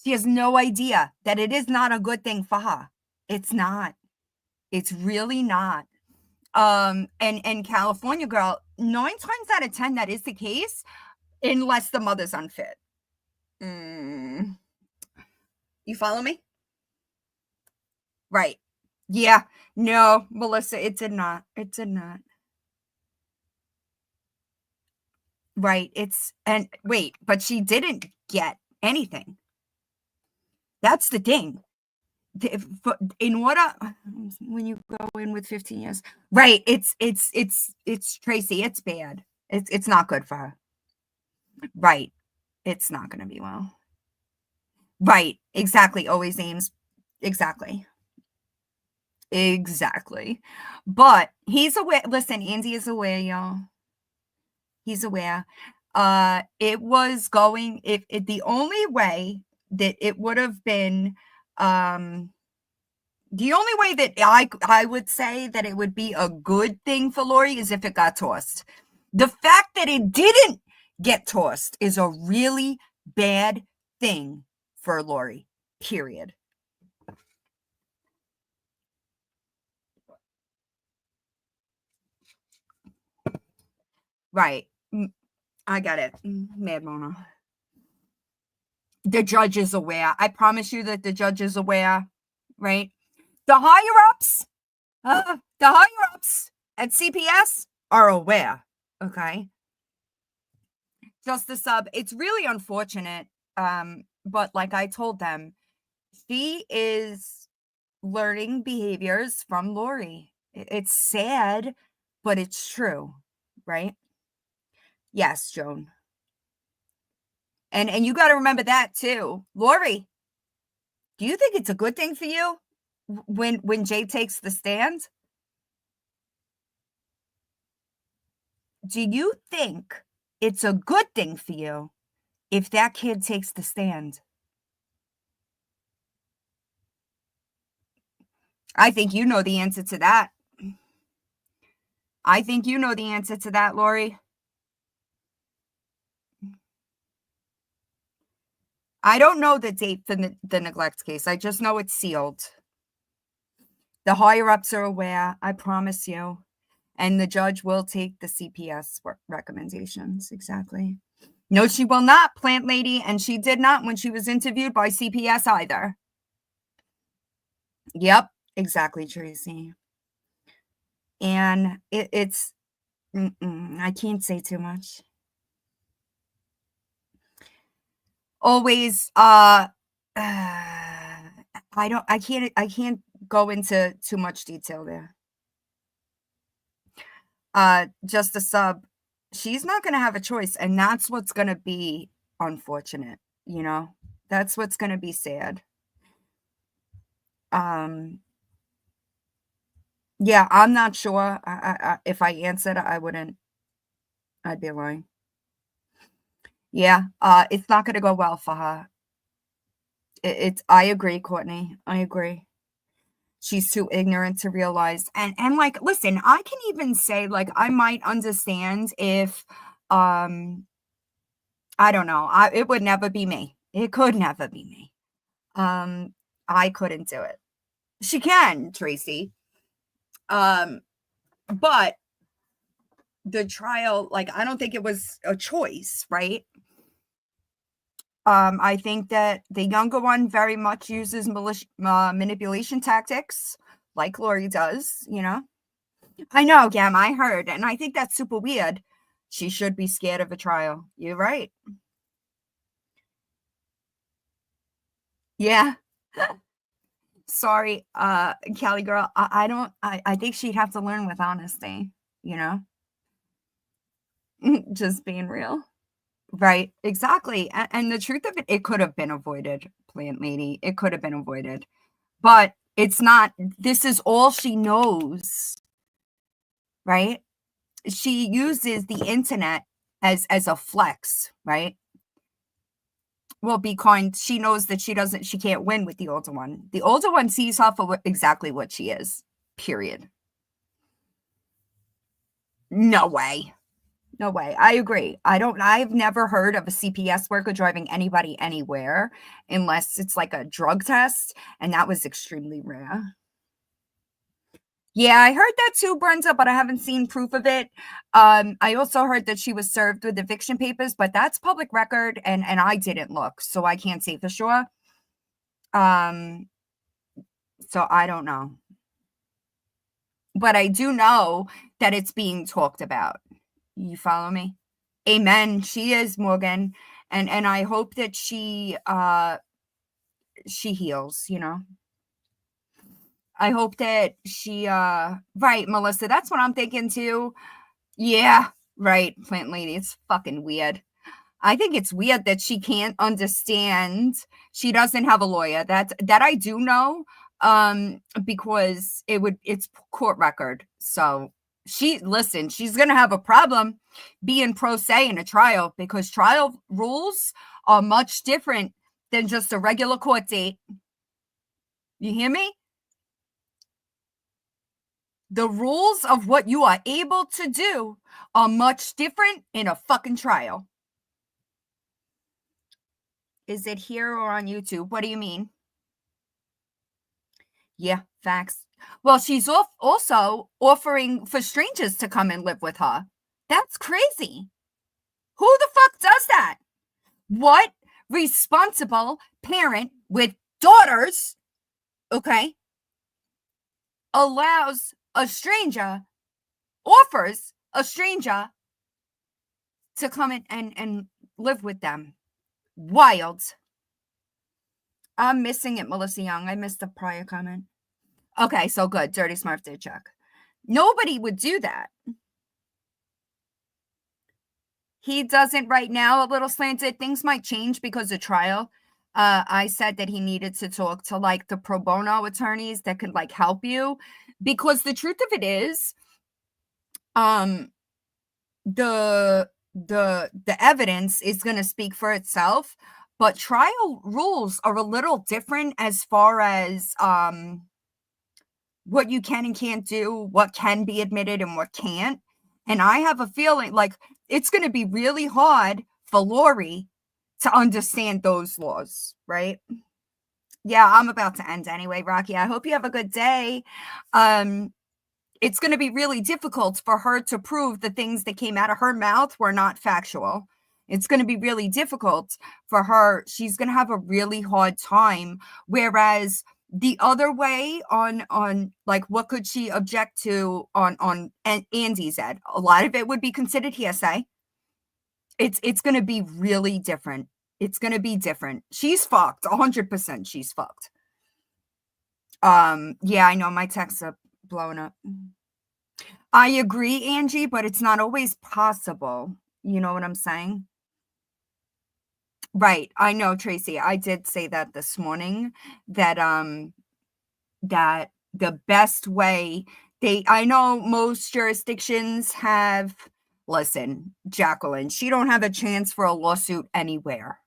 She has no idea that it is not a good thing for her. It's not. It's really not. And California girl, 9 times out of 10, that is the case, unless the mother's unfit. You follow me? Right. Yeah. No, Melissa, it did not. Right. Wait, but she didn't get anything. That's the thing. When you go in with 15 years, right? It's Tracy. It's bad. It's not good for her. Right. it's not going to be well. Right. Exactly. Always aims. Exactly. Exactly. But he's aware. Listen, Andy is aware, y'all. He's aware. It was going, if the only way that it would have been, the only way that I would say that it would be a good thing for Lori is if it got tossed. The fact that it didn't get tossed is a really bad thing for Lori, period. Right. I got it. Mad Mona. The judge is aware. I promise you that the judge is aware, right? The higher-ups, at CPS are aware, okay? Just the sub. It's really unfortunate, but like I told them, she is learning behaviors from Lori. It's sad, but it's true, right? Yes, Joan. And you got to remember that too. Lori, do you think it's a good thing for you when Jay takes the stand? Do you think it's a good thing for you if that kid takes the stand? I think you know the answer to that. I think you know the answer to that, Lori. I don't know the date for the neglect case. I just know it's sealed. The higher-ups are aware, I promise you. And the judge will take the CPS recommendations. Exactly. No, she will not, plant lady. And she did not when she was interviewed by CPS either. Yep, exactly, Tracy. And it's, I can't say too much. Always, I can't go into too much detail there. Just a sub, she's not going to have a choice. And that's what's going to be unfortunate. You know, that's what's going to be sad. Yeah, I'm not sure. If I answered, I'd be lying. Yeah, it's not going to go well for her. I agree, Courtney. I agree. She's too ignorant to realize. And like, listen, I can even say, like, I might understand if, I don't know. It would never be me. It could never be me. I couldn't do it. She can, Tracy. But the trial, like, I don't think it was a choice, right? I think that the younger one very much uses manipulation tactics, like Lori does, you know? I know, Gam, I heard, and I think that's super weird. She should be scared of a trial. You're right. Yeah. Sorry, Callie girl. I think she'd have to learn with honesty, you know? Just being real. Right, exactly. And the truth of it, it could have been avoided, plant lady. It could have been avoided. But it's not. This is all she knows, right? She uses the internet as a flex, right? Well, because she knows that she can't win with the older one. The older one sees her for exactly what she is, period. No way. No way. I agree. I've never heard of a CPS worker driving anybody anywhere unless it's like a drug test. And that was extremely rare. Yeah, I heard that too, Brenda, but I haven't seen proof of it. I also heard that she was served with eviction papers, but that's public record and I didn't look, so I can't say for sure. So I don't know. But I do know that it's being talked about. You follow me? Amen. She is, Morgan. And I hope that she heals, you know. I hope that she right, Melissa, that's what I'm thinking too. Yeah, right, plant lady. It's fucking weird. I think it's weird that she can't understand. She doesn't have a lawyer. That I do know, because it's court record. So she's gonna have a problem being pro se in a trial, because trial rules are much different than just a regular court date. You hear me? The rules of what you are able to do are much different in a fucking trial. Is it here or on YouTube? What do you mean? Yeah, facts. Well, she's also offering for strangers to come and live with her. That's crazy. Who the fuck does that? What responsible parent with daughters, okay, offers a stranger to come in and live with them? Wild. I'm missing it, Melissa Young. I missed the prior comment. Okay, so good. Dirty Smurf did check. Nobody would do that. He doesn't right now, a little slanted. Things might change because of trial. I said that he needed to talk to like the pro bono attorneys that could like help you, because the truth of it is, the evidence is going to speak for itself, but trial rules are a little different as far as what you can and can't do, what can be admitted and what can't. And I have a feeling like it's going to be really hard for Lori to understand those laws, right? Yeah, I'm about to end anyway, Rocky. I hope you have a good day. It's going to be really difficult for her to prove the things that came out of her mouth were not factual. It's going to be really difficult for her. She's going to have a really hard time. Whereas the other way on like, what could she object to on Andy's end? A lot of it would be considered hearsay. It's going to be really different. It's going to be different. She's fucked. 100% she's fucked. Yeah, I know my texts are blowing up. I agree, Angie, but it's not always possible. You know what I'm saying? Right. I know, Tracy. I did say that this morning, that that the best way I know most jurisdictions have, listen, Jacqueline, she don't have a chance for a lawsuit anywhere.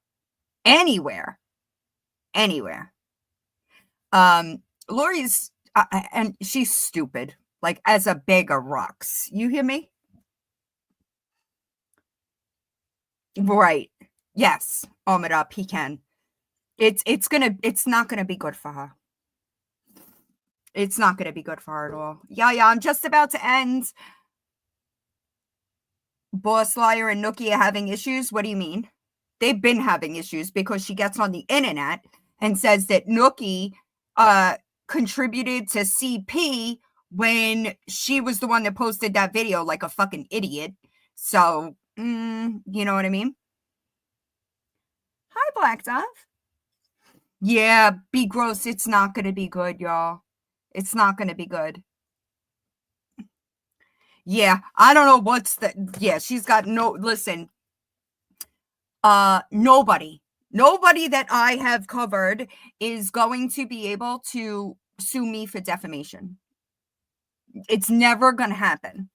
Anywhere. Lori's and she's stupid, like as a bag of rocks. You hear me? Right. Yes. Arm it up. He can. It's not gonna be good for her. It's not gonna be good for her at all. Yeah, I'm just about to end. Boss Liar and Nookie are having issues. What do you mean? They've been having issues because she gets on the internet and says that Nookie contributed to CP when she was the one that posted that video like a fucking idiot. So, you know what I mean? Hi, Black Dove. Yeah, be gross. It's not going to be good, y'all. It's not going to be good. Yeah, I don't know what's yeah, she's got listen, nobody that I have covered is going to be able to sue me for defamation. It's never going to happen,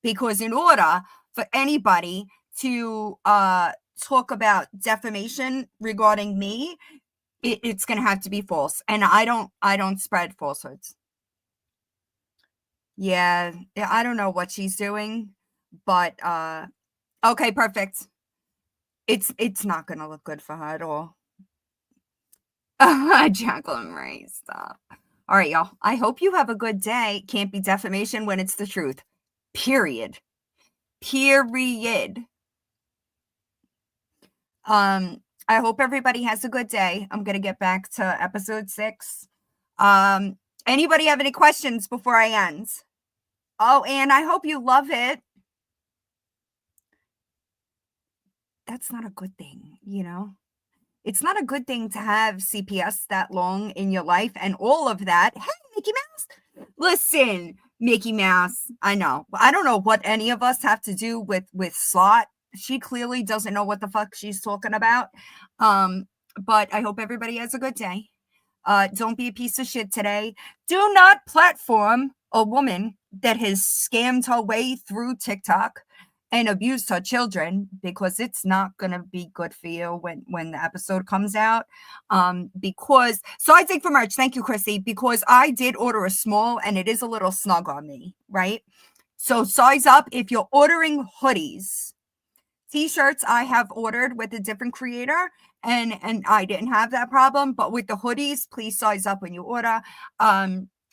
because in order for anybody to talk about defamation regarding me, it's going to have to be false, and I don't spread falsehoods. Yeah, I don't know what she's doing, but okay, perfect. It's not going to look good for her at all. Jacqueline Ray, stop. All right, y'all. I hope you have a good day. Can't be defamation when it's the truth. Period. I hope everybody has a good day. I'm going to get back to episode 6. Anybody have any questions before I end? Oh, and I hope you love it. That's not a good thing, you know? It's not a good thing to have CPS that long in your life and all of that. Hey, Mickey Mouse. Listen, Mickey Mouse, I know. I don't know what any of us have to do with slot she clearly doesn't know what the fuck she's talking about. But I hope everybody has a good day. Don't be a piece of shit today. Do not platform a woman that has scammed her way through TikTok and abused her children, because it's not going to be good for you when the episode comes out. Because, so I think for merch, thank you, Chrissy, because I did order a small and it is a little snug on me, right? So size up if you're ordering hoodies. T-shirts I have ordered with a different creator, and I didn't have that problem. But with the hoodies, please size up when you order.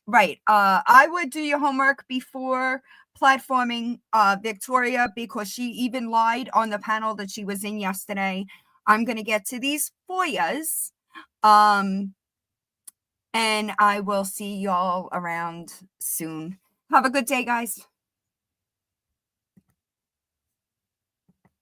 Right. I would do your homework before platforming Victoria, because she even lied on the panel that she was in yesterday. I'm gonna get to these FOIAs. And I will see y'all around soon. Have a good day, guys.